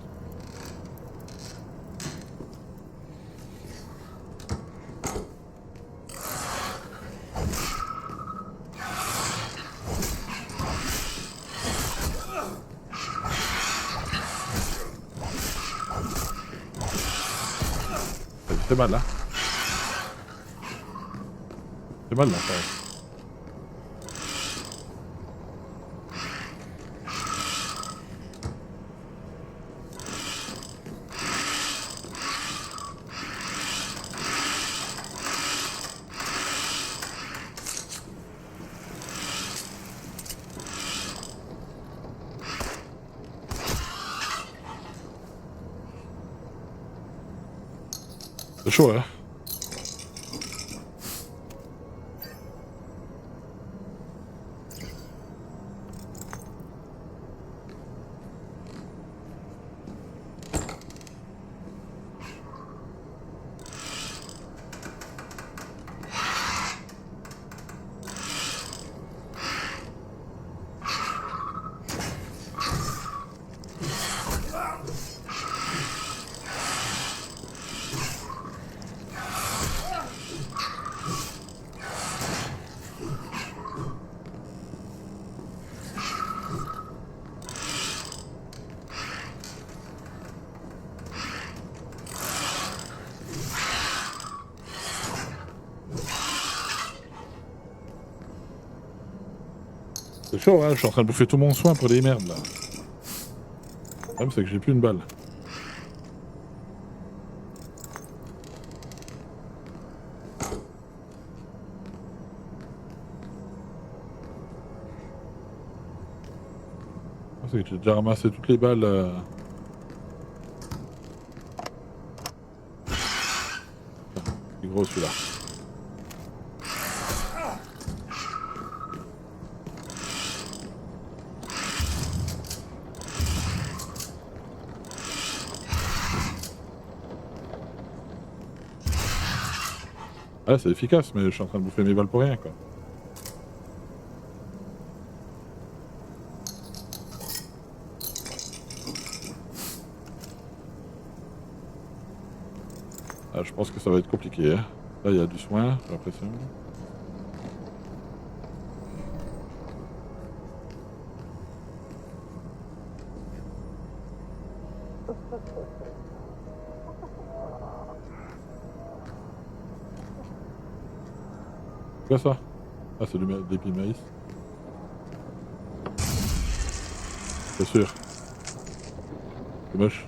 C'est mal là. C'est mal là, ça. C'est chaud, hein. C'est chaud, hein, je suis en train de bouffer tout mon soin pour des merdes, là. Le problème, c'est que j'ai plus une balle. C'est que j'ai déjà ramassé toutes les balles. C'est gros, celui-là. Ouais, c'est efficace, mais je suis en train de bouffer mes balles pour rien, quoi. Ah, je pense que ça va être compliqué, hein. Là, il y a du soin, j'ai l'impression. C'est quoi ça? Ah, c'est des épis de maïs. C'est sûr. C'est moche.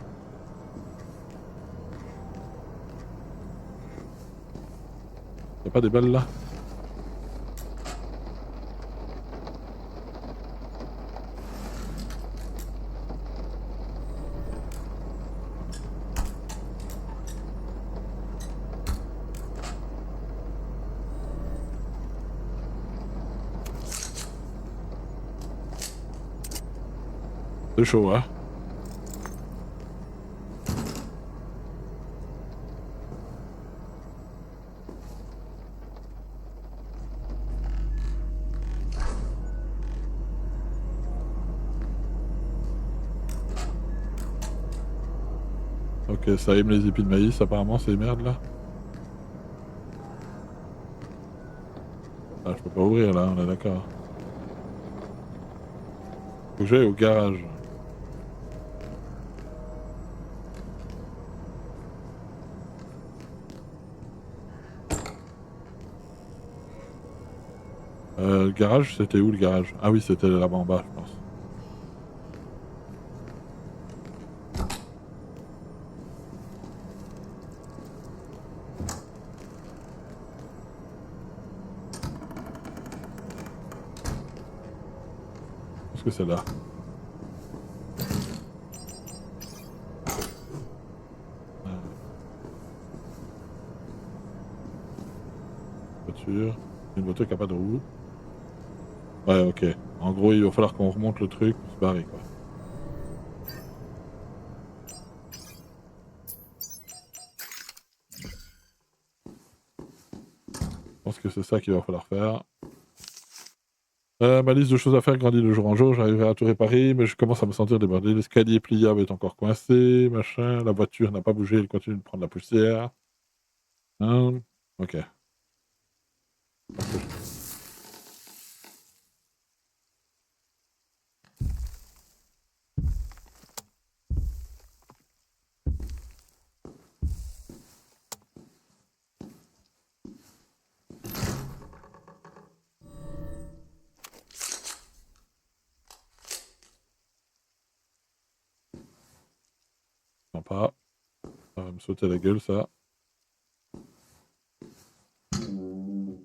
Y'a pas des balles là? C'est chaud, hein? Ok, ça aime les épis de maïs, apparemment, ces merdes là. Ah, je peux pas ouvrir là, on est d'accord. Faut que j'aille au garage. Le garage, c'était où le garage? Ah oui, c'était là-bas en bas, je pense. Je pense que c'est là. Voiture. Une voiture qui a pas de roue. Ouais, ok. En gros, il va falloir qu'on remonte le truc pour se barrer, quoi. Je pense que c'est ça qu'il va falloir faire. Ma liste de choses à faire grandit de jour en jour, j'arriverai à tout réparer, mais je commence à me sentir débordé. L'escalier pliable est encore coincé, machin. La voiture n'a pas bougé, elle continue de prendre la poussière. Hein? Ok. Sympa. Ça va me sauter à la gueule, ça. On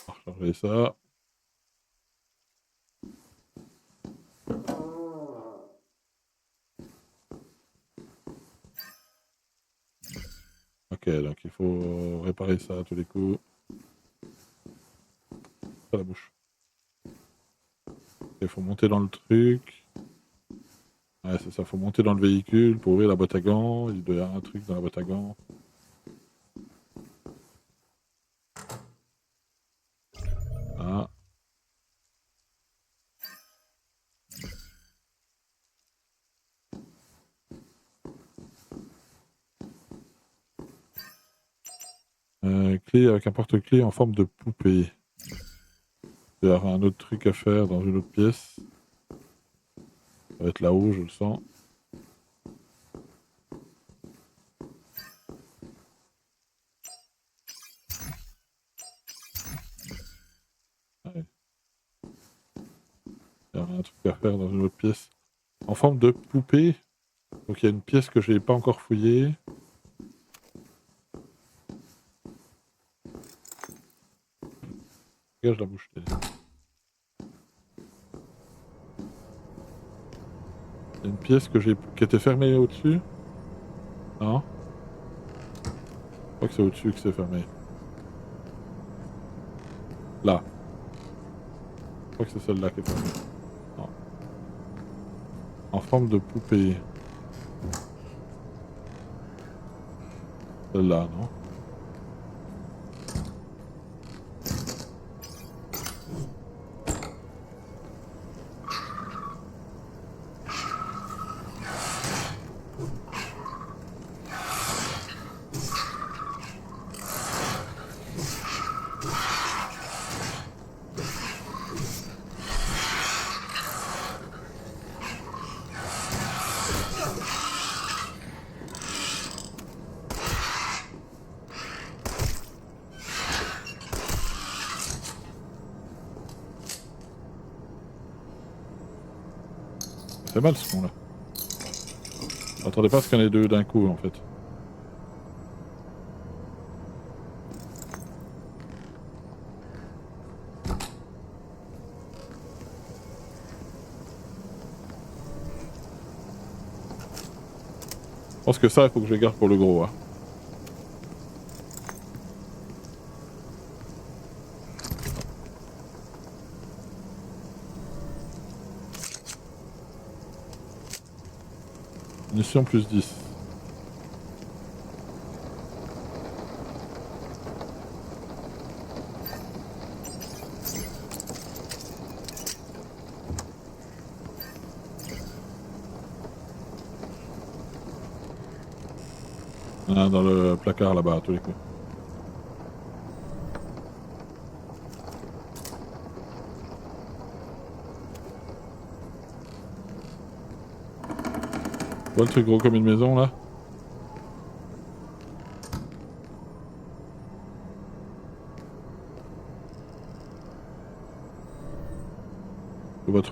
va recharger ça. Ok, donc il faut réparer ça à tous les coups. À la bouche. Il faut monter dans le truc. Ouais, c'est ça, faut monter dans le véhicule pour ouvrir la boîte à gants. Il doit y avoir un truc dans la boîte à gants. Ah. Clé avec un porte-clés en forme de poupée. Il y aura un autre truc à faire dans une autre pièce. Ça va être là-haut, je le sens. Ouais. Il y aura un truc à faire dans une autre pièce. En forme de poupée. Donc il y a une pièce que je n'ai pas encore fouillée. Dégage la bouche. Il y a une pièce qui était fermée au-dessus. Non. Je crois que c'est au-dessus que c'est fermé. Là. Je crois que c'est celle-là qui est fermée. Non. En forme de poupée. Celle-là, non? C'est mal ce con là. J'attendais pas à ce qu'il y en ait deux d'un coup en fait. Je pense que ça, il faut que je les garde pour le gros. Hein. Munition plus 10. Il y en a un dans le placard là-bas à tous les coups. Tu vois le truc gros comme une maison là?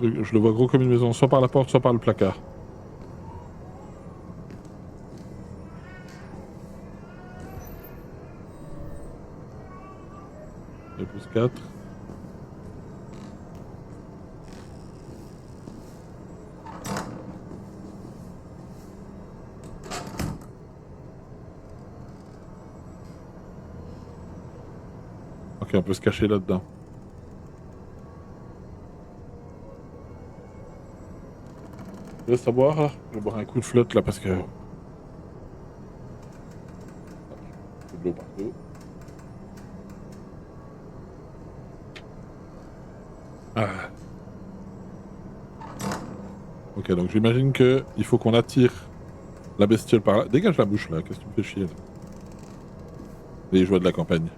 Je le vois gros comme une maison, soit par la porte, soit par le placard. Et plus 4. Ok, on peut se cacher là-dedans. Je laisse à boire là. Je vais boire un coup de flotte là parce que... de l'eau partout. Ah. Ok, donc j'imagine que il faut qu'on attire la bestiole par là. Dégage la bouche là, qu'est-ce que tu me fais chier là? Les joies de la campagne.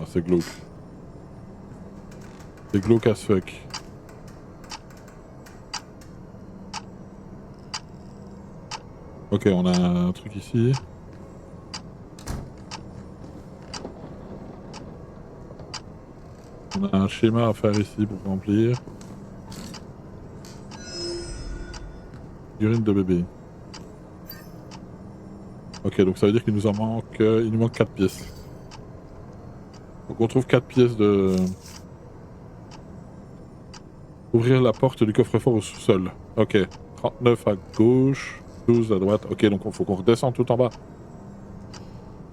c'est glauque. C'est glauque as fuck. Ok, on a un truc ici. On a un schéma à faire ici pour remplir. Urine de bébé. Ok, donc ça veut dire qu'il nous en manque... il nous manque 4 pièces. Donc on trouve 4 pièces de... Ouvrir la porte du coffre-fort au sous-sol. Ok, 39 à gauche, 12 à droite. Ok, donc il faut qu'on redescende tout en bas.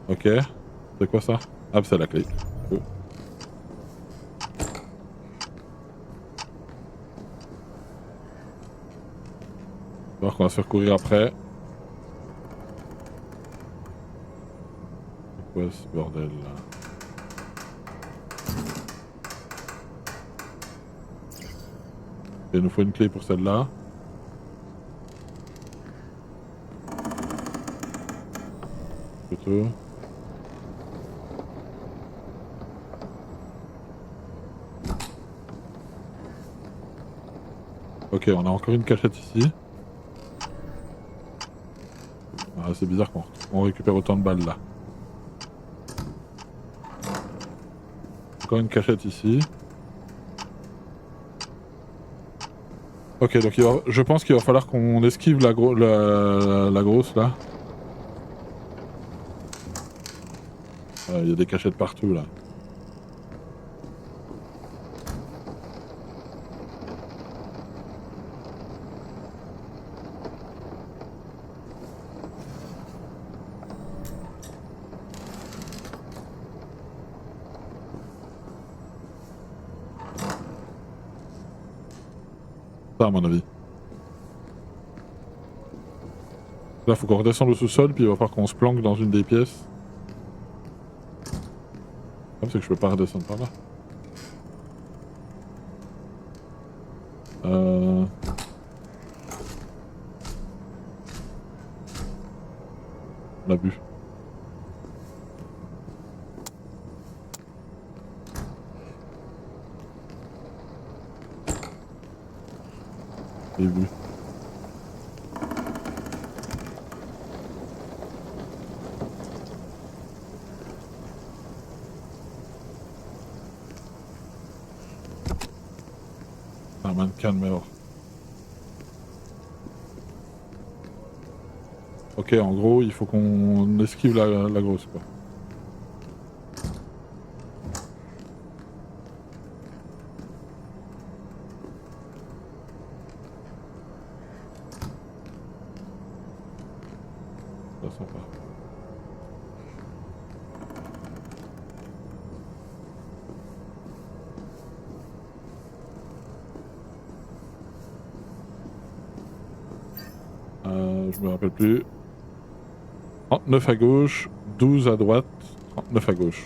Ok, c'est quoi ça? Ah, c'est la clé. Oh. On va voir qu'on va se faire courir après. C'est quoi ce bordel là? Il nous faut une clé pour celle-là. Plutôt. Ok, on a encore une cachette ici. Ah, c'est bizarre qu'on récupère autant de balles là. Encore une cachette ici. Ok, donc je pense qu'il va falloir qu'on esquive la grosse là. Il y a des cachettes partout là. Ça à mon avis. Là faut qu'on redescende au sous-sol puis il va falloir qu'on se planque dans une des pièces. Ah, c'est que je peux pas redescendre par là. On l'a vu. J'ai vu. Un mannequin de mort. Ok, en gros, il faut qu'on esquive la grosse, quoi. Ça sent pas. Je me rappelle plus. 39 à gauche, 12 à droite, 39 à gauche.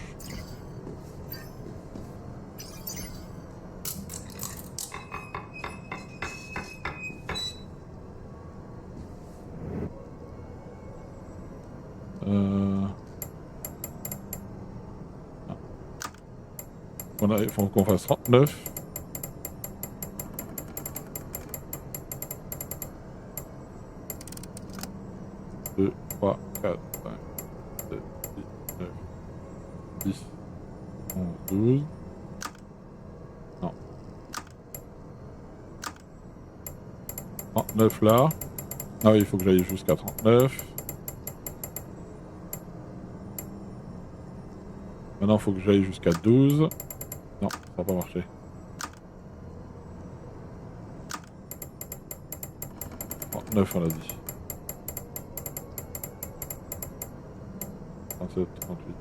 Il faut qu'on fasse 39. Deux, 3, 4, 5, 7, 8, 9, 10, 11, 12. Non. 39 là. Ah oui, il faut que j'aille jusqu'à 39. Maintenant, il faut que j'aille jusqu'à 12. Non, ça va pas marcher. Oh, 9 on l'a dit. 37, 38,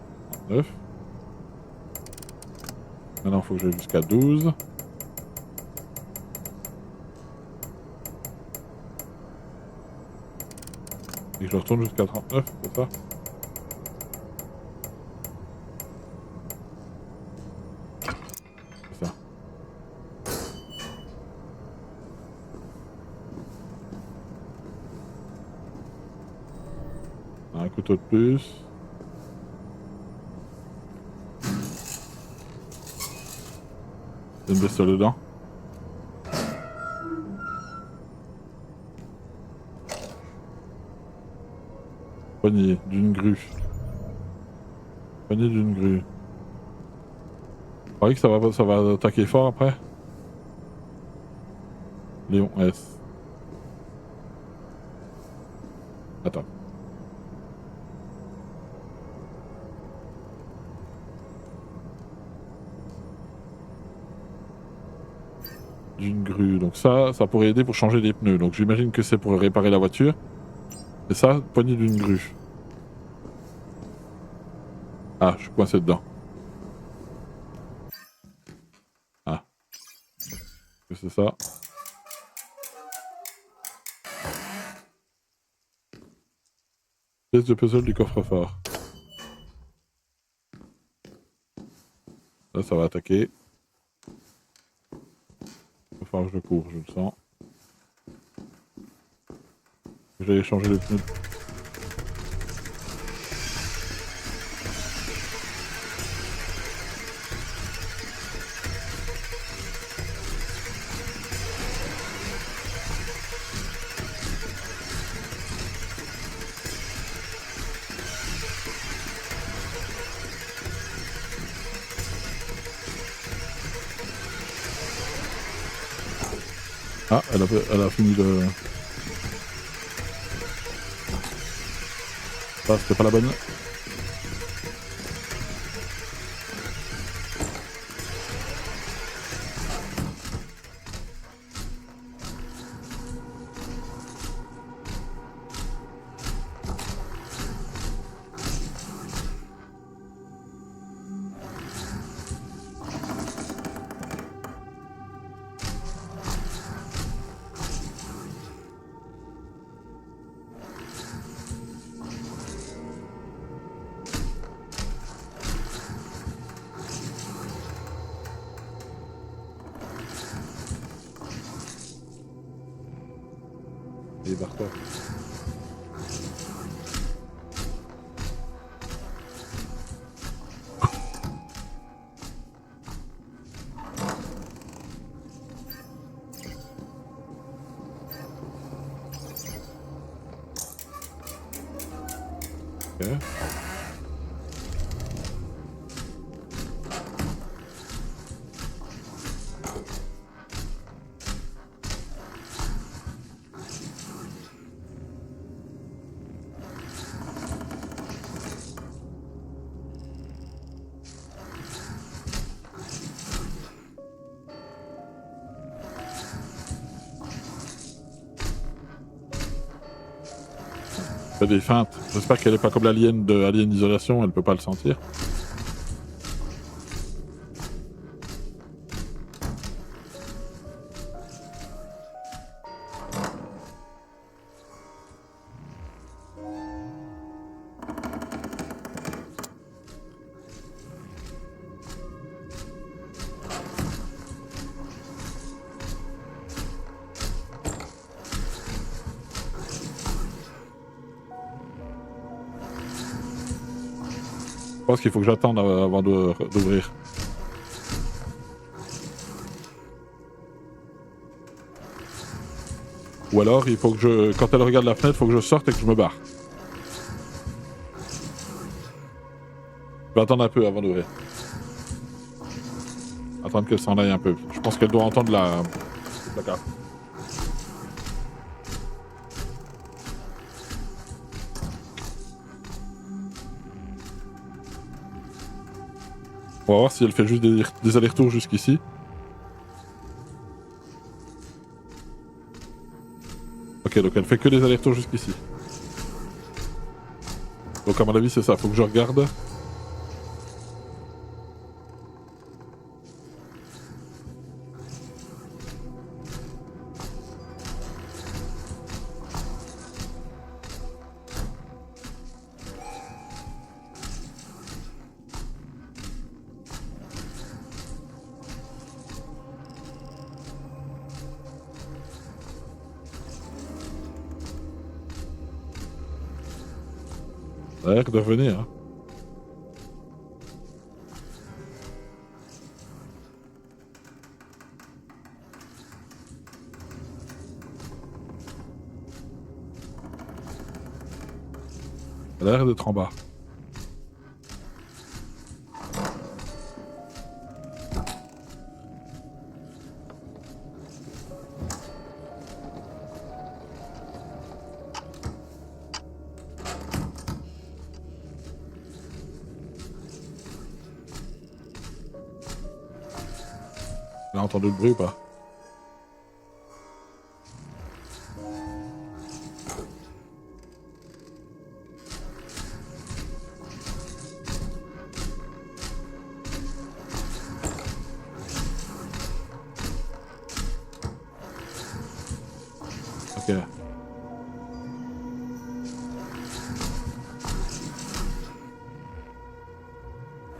39. Maintenant il faut que j'aille jusqu'à 12. Et que je retourne jusqu'à 39, c'est ça? C'est ça. Un couteau de plus. Il y a une bestiole dedans. Poignée d'une grue. Poignée d'une grue. Vous croyez que ça va attaquer fort après? Léon S. Attends. D'une grue. Donc ça pourrait aider pour changer les pneus. Donc j'imagine que c'est pour réparer la voiture. Et ça, poignée d'une grue. Ah, je suis coincé dedans. Ah. Qu'est-ce que c'est ça? Pièce de puzzle du coffre-fort. Là, ça va attaquer. Il va falloir que je cours, je le sens. Je vais aller changer les pneus. Ah, elle a fini de... Ah, c'était pas la bonne. Et barre-toi. Ok. Fait des feintes. J'espère qu'elle est pas comme l'alien de Alien Isolation, elle peut pas le sentir. Je pense qu'il faut que j'attende avant d'ouvrir. Ou alors, il faut que je... Quand elle regarde la fenêtre, il faut que je sorte et que je me barre. Je vais attendre un peu avant d'ouvrir. Attendre qu'elle s'en aille un peu. Je pense qu'elle doit entendre la carte. On va voir si elle fait juste des allers-retours jusqu'ici. Ok, donc elle fait que des allers-retours jusqu'ici. Donc à mon avis c'est ça, faut que je regarde. Ça a l'air de revenir. Hein. Elle a l'air d'être en bas. Elle a entendu le bruit ou pas? Ok.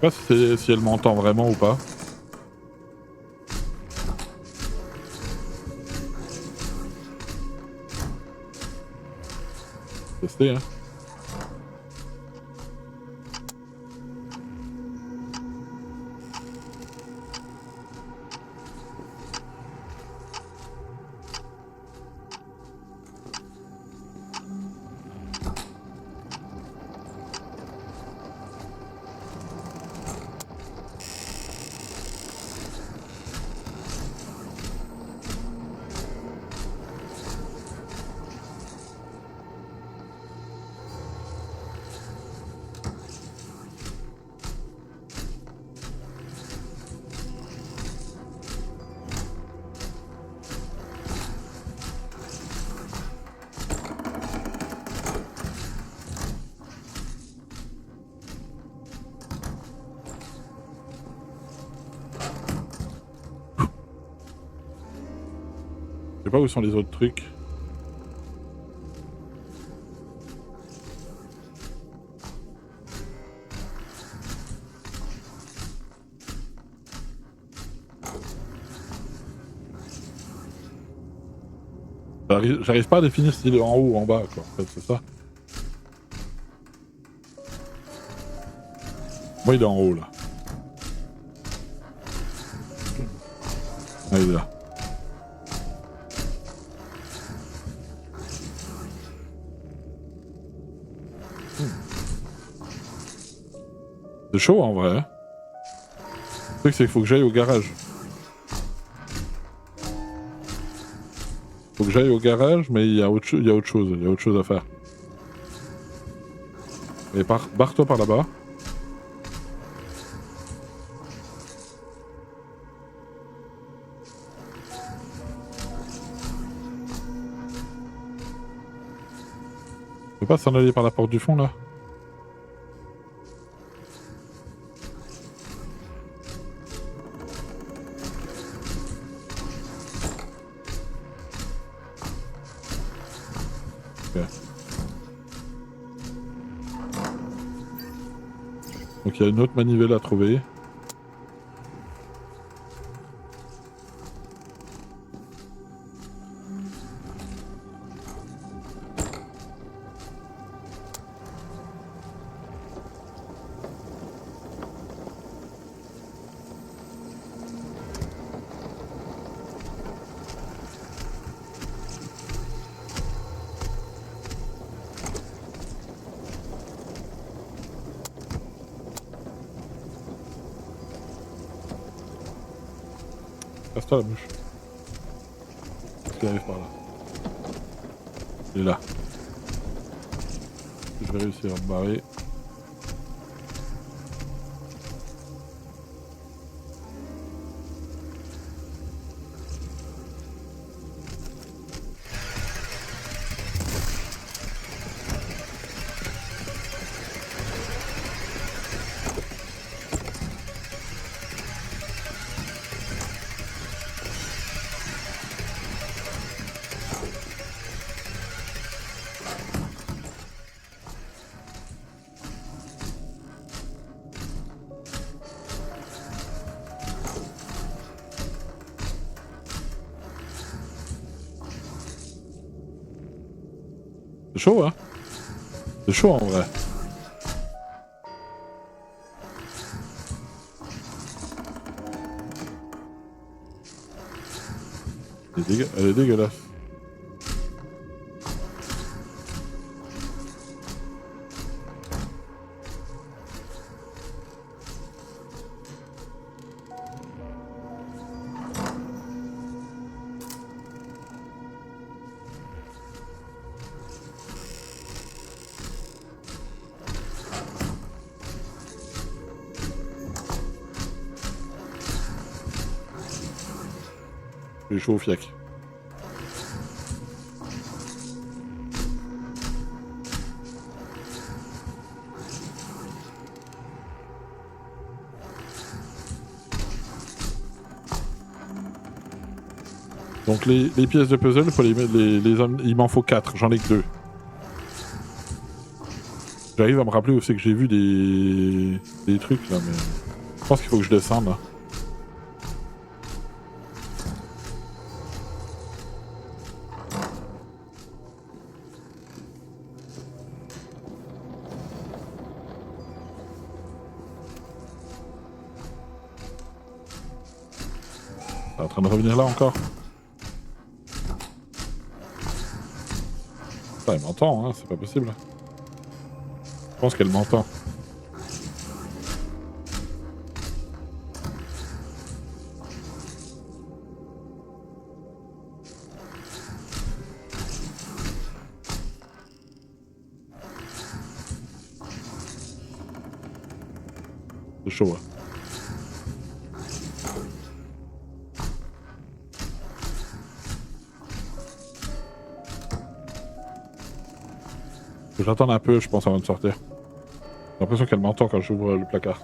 Je sais pas si elle m'entend vraiment ou pas. Tester, hein. Je sais pas où sont les autres trucs. J'arrive pas à définir s'il est en haut ou en bas, quoi. En fait, c'est ça. Moi, il est en haut, là. Ah, il est là. C'est chaud, en vrai. Hein. Le truc, c'est qu'il faut que j'aille au garage. Faut que j'aille au garage, mais il y a autre chose, il y a autre chose à faire. Et barre-toi par là-bas. On peut pas s'en aller par la porte du fond, là? Donc il y a une autre manivelle à trouver. Casse-toi la bouche. Est-ce qu'il arrive par là? Il est là. Je vais réussir à me barrer. C'est chaud, hein? C'est chaud en vrai. Elle est dégueulasse. J'ai chaud au fiac. Donc les pièces de puzzle, faut il m'en faut 4, j'en ai que 2. J'arrive à me rappeler où c'est que j'ai vu des trucs là, mais je pense qu'il faut que je descende là. C'est en train de revenir là encore. Ah, elle m'entend, hein, c'est pas possible. Je pense qu'elle m'entend. C'est chaud, hein. Faut que j'attende un peu, je pense, avant de sortir. J'ai l'impression qu'elle m'entend quand j'ouvre le placard.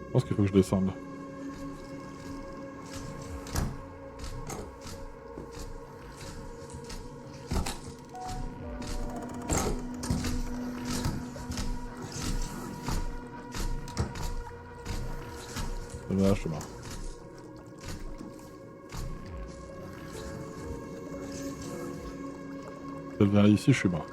Je pense qu'il faut que je descende. Là, je suis mort. Je viens ici, je suis mort.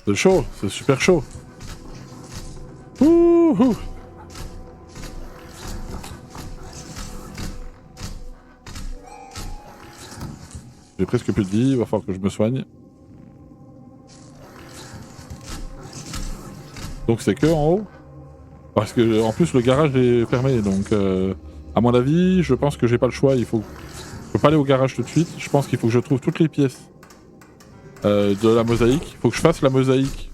C'est chaud, c'est super chaud. Ouh. J'ai presque plus de vie, il va falloir que je me soigne. Donc c'est que en haut. Parce que en plus le garage est fermé, donc à mon avis, je pense que j'ai pas le choix. Je peux pas aller au garage tout de suite. Je pense qu'il faut que je trouve toutes les pièces. De la mosaïque. Il faut que je fasse la mosaïque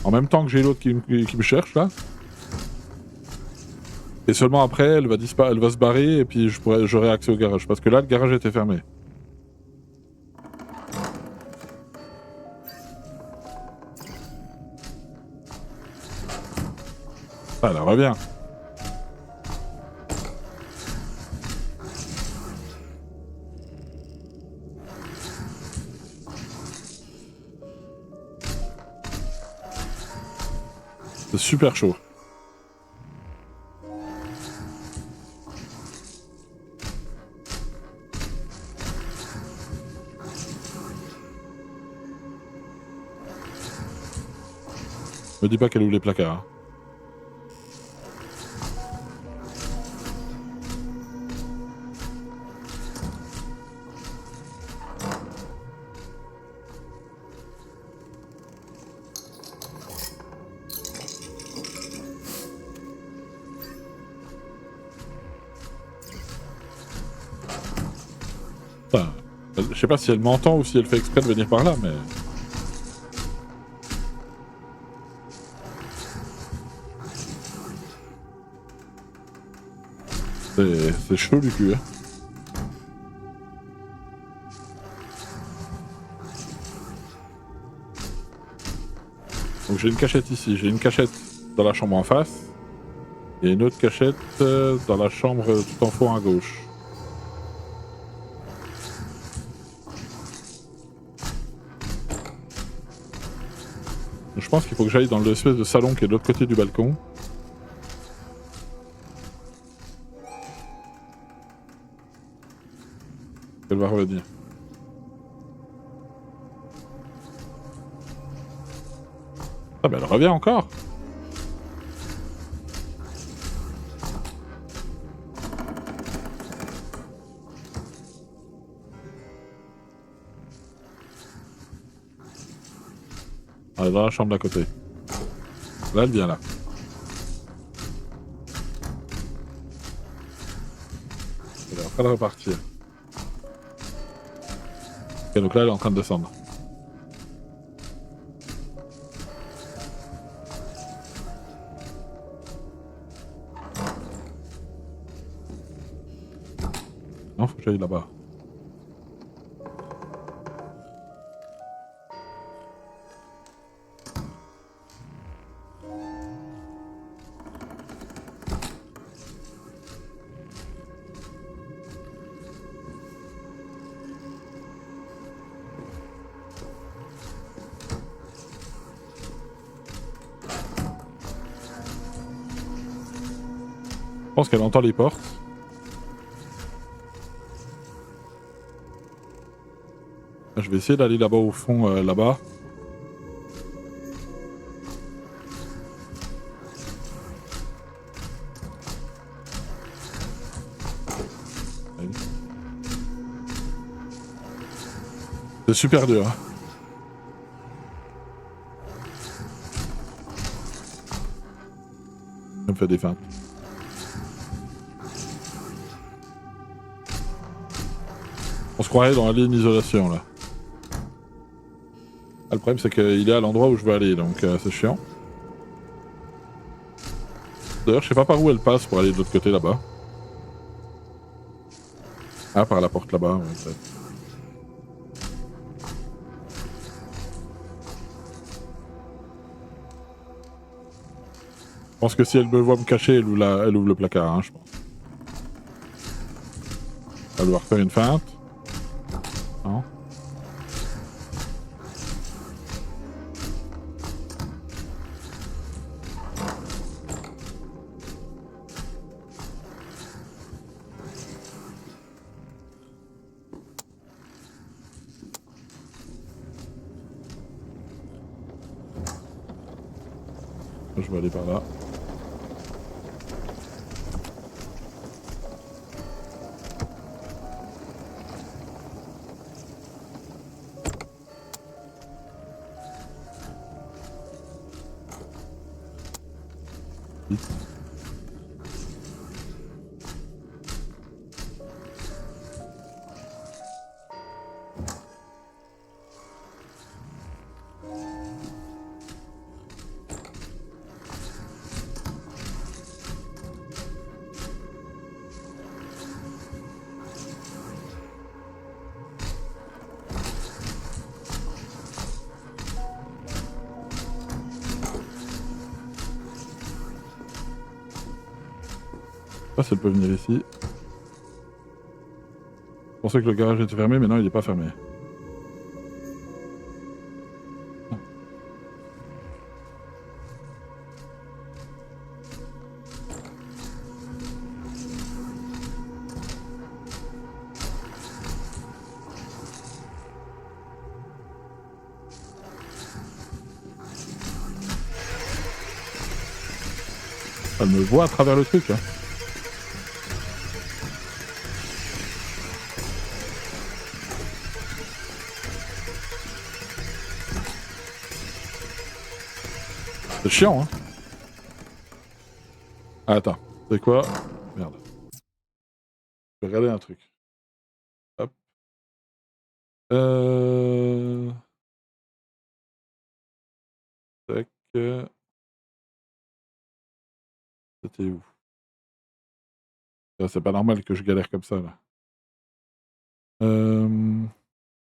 en même temps que j'ai l'autre qui me cherche là. Et seulement après, elle va se barrer et puis j'aurai accès au garage. Parce que là, le garage était fermé. Ah, elle revient. C'est super chaud. Me dis pas qu'elle ouvre les placards. Hein. Enfin, je sais pas si elle m'entend ou si elle fait exprès de venir par là, mais... C'est chaud du cul, hein. Donc j'ai une cachette ici, j'ai une cachette dans la chambre en face, et une autre cachette dans la chambre tout en fond à gauche. Je pense qu'il faut que j'aille dans l'espèce de salon qui est de l'autre côté du balcon. Elle va revenir. Ah bah elle revient encore. Elle est dans la chambre d'à côté. Là elle vient là. Elle est en train de repartir. Ok, donc là elle est en train de descendre. Non, faut que j'aille là-bas. Je pense qu'elle entend les portes. Je vais essayer d'aller là-bas au fond, là-bas. C'est super dur. Hein. Ça me fait des feintes. On se croirait dans la ligne d'isolation là. Ah, le problème c'est qu'il est à l'endroit où je veux aller, donc c'est chiant. D'ailleurs je sais pas par où elle passe pour aller de l'autre côté là-bas. Ah, par la porte là-bas, ouais, peut-être. Je pense que si elle me voit me cacher, elle ouvre le placard, hein, je pense. Elle va devoir faire une feinte. Non. Je vais aller par là. Je sais pas si elle peut venir ici. Je pensais que le garage était fermé, mais non, il est pas fermé. Elle me voit à travers le truc, hein. C'est chiant, hein. Ah, attends, c'est quoi? Merde. Je vais regarder un truc. Hop. Tac. C'était où? C'est pas normal que je galère comme ça, là. Je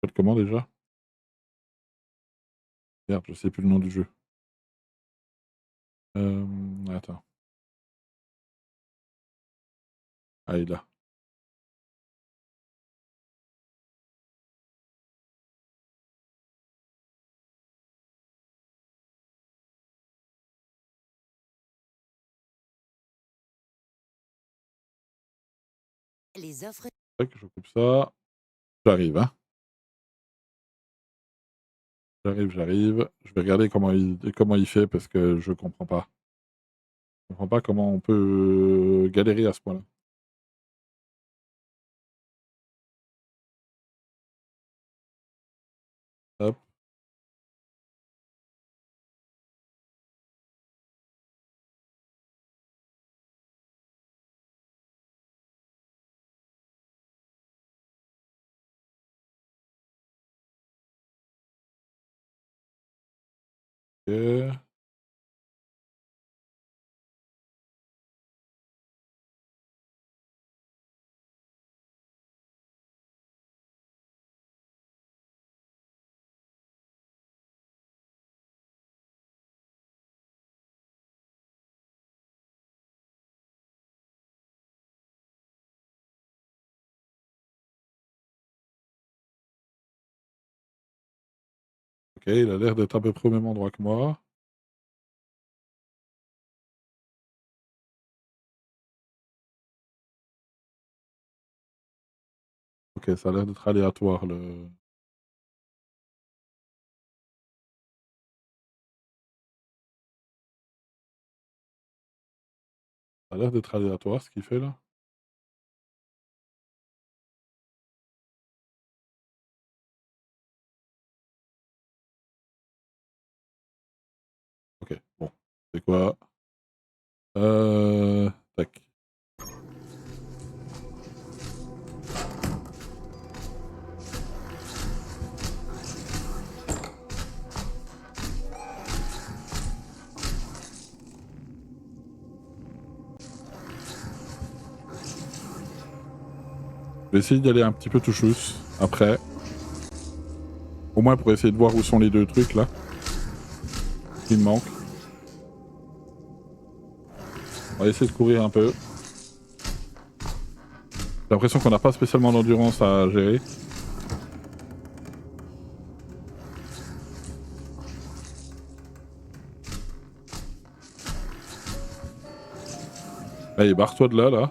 fais comment déjà? Merde, je sais plus le nom du jeu. Attends. Ah, il est là. Les offres. Tac, je coupe ça. J'arrive, hein. J'arrive. Je vais regarder comment il fait parce que je comprends pas. Je comprends pas comment on peut galérer à ce point-là. Hop. Ok. Ok, il a l'air d'être à peu près au même endroit que moi. Ok, ça a l'air d'être aléatoire le. Ça a l'air d'être aléatoire ce qu'il fait là. Ok, bon. C'est quoi? Tac. Je vais essayer d'y aller un petit peu tout chousse après. Au moins pour essayer de voir où sont les deux trucs là. Qui me manquent. On va essayer de courir un peu. J'ai l'impression qu'on n'a pas spécialement d'endurance à gérer. Allez, barre-toi de là, là.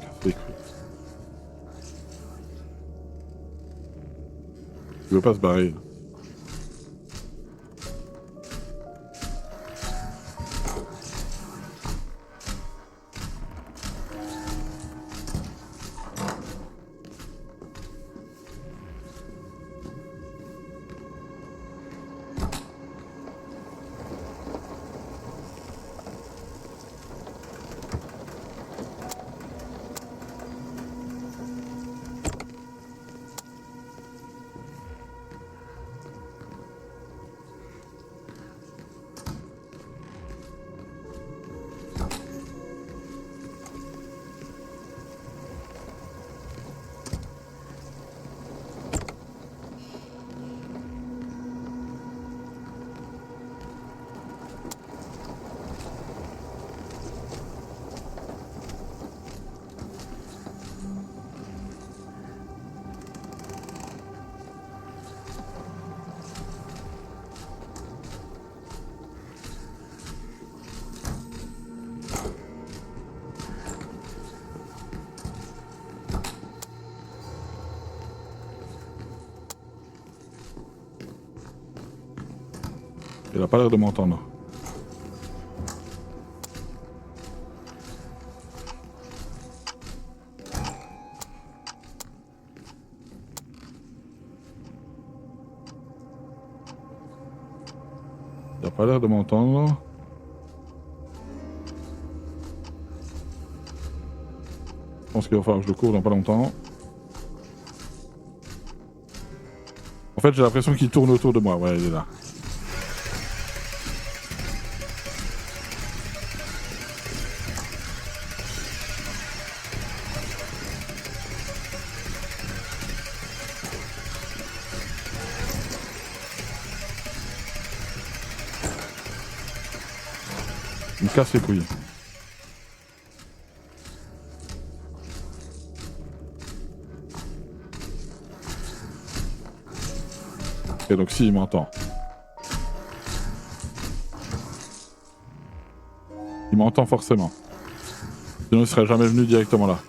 Casse les couilles. Il veut pas se barrer. Il a pas l'air de m'entendre. Il a pas l'air de m'entendre. Je pense qu'il va falloir que je le cours dans pas longtemps. En fait, j'ai l'impression qu'il tourne autour de moi. Ouais, il est là. Il me casse les couilles. Ok, donc si, il m'entend. m'entend forcément. Sinon il serait jamais venu directement là.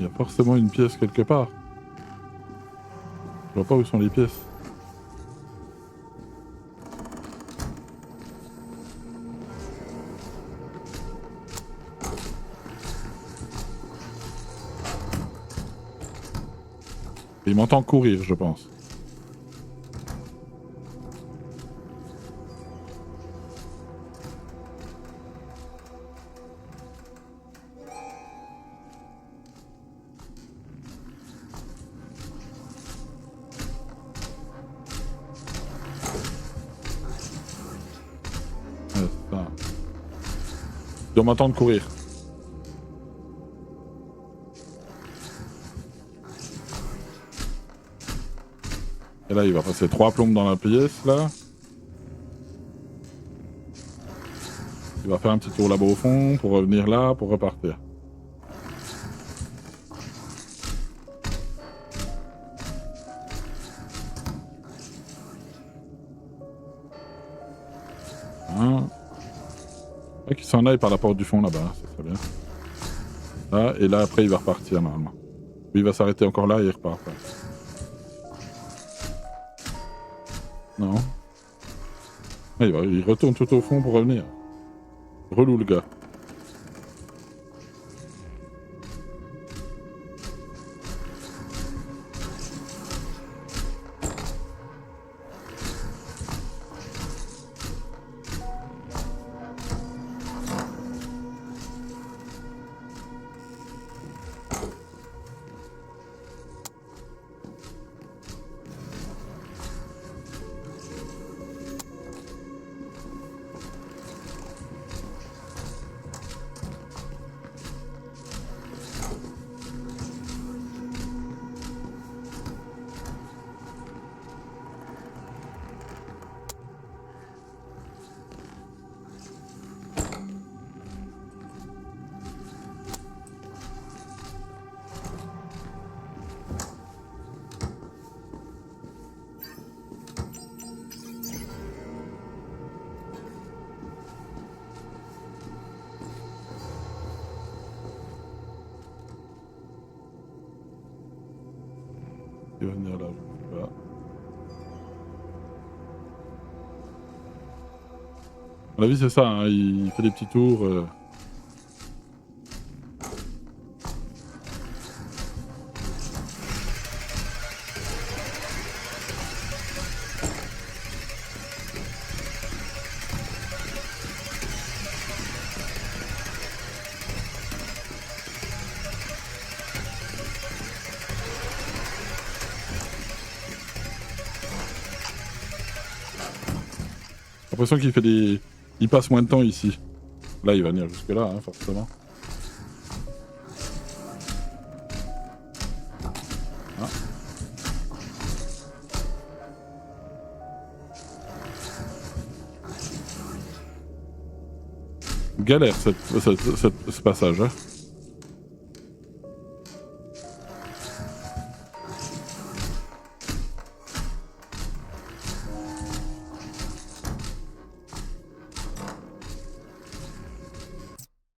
Il y a forcément une pièce quelque part. Je vois pas où sont les pièces. Il m'entend courir, je pense. Il doit m'entendre courir. Et là, il va passer 3 plombes dans la pièce, là. Il va faire un petit tour là-bas au fond, pour revenir là, pour repartir. Hein. Qu'il s'en aille par la porte du fond là-bas, ça serait bien. Là, et là après il va repartir normalement. Puis il va s'arrêter encore là et il repart après. Non. Ah, il retourne tout au fond pour revenir. Relou le gars. Il va venir là, je sais pas. À mon avis c'est ça, hein, il fait des petits tours. J'ai l'impression qu'il fait des... Il passe moins de temps ici. Là, il va venir jusque là, hein, forcément. Ah. Galère ce passage, hein.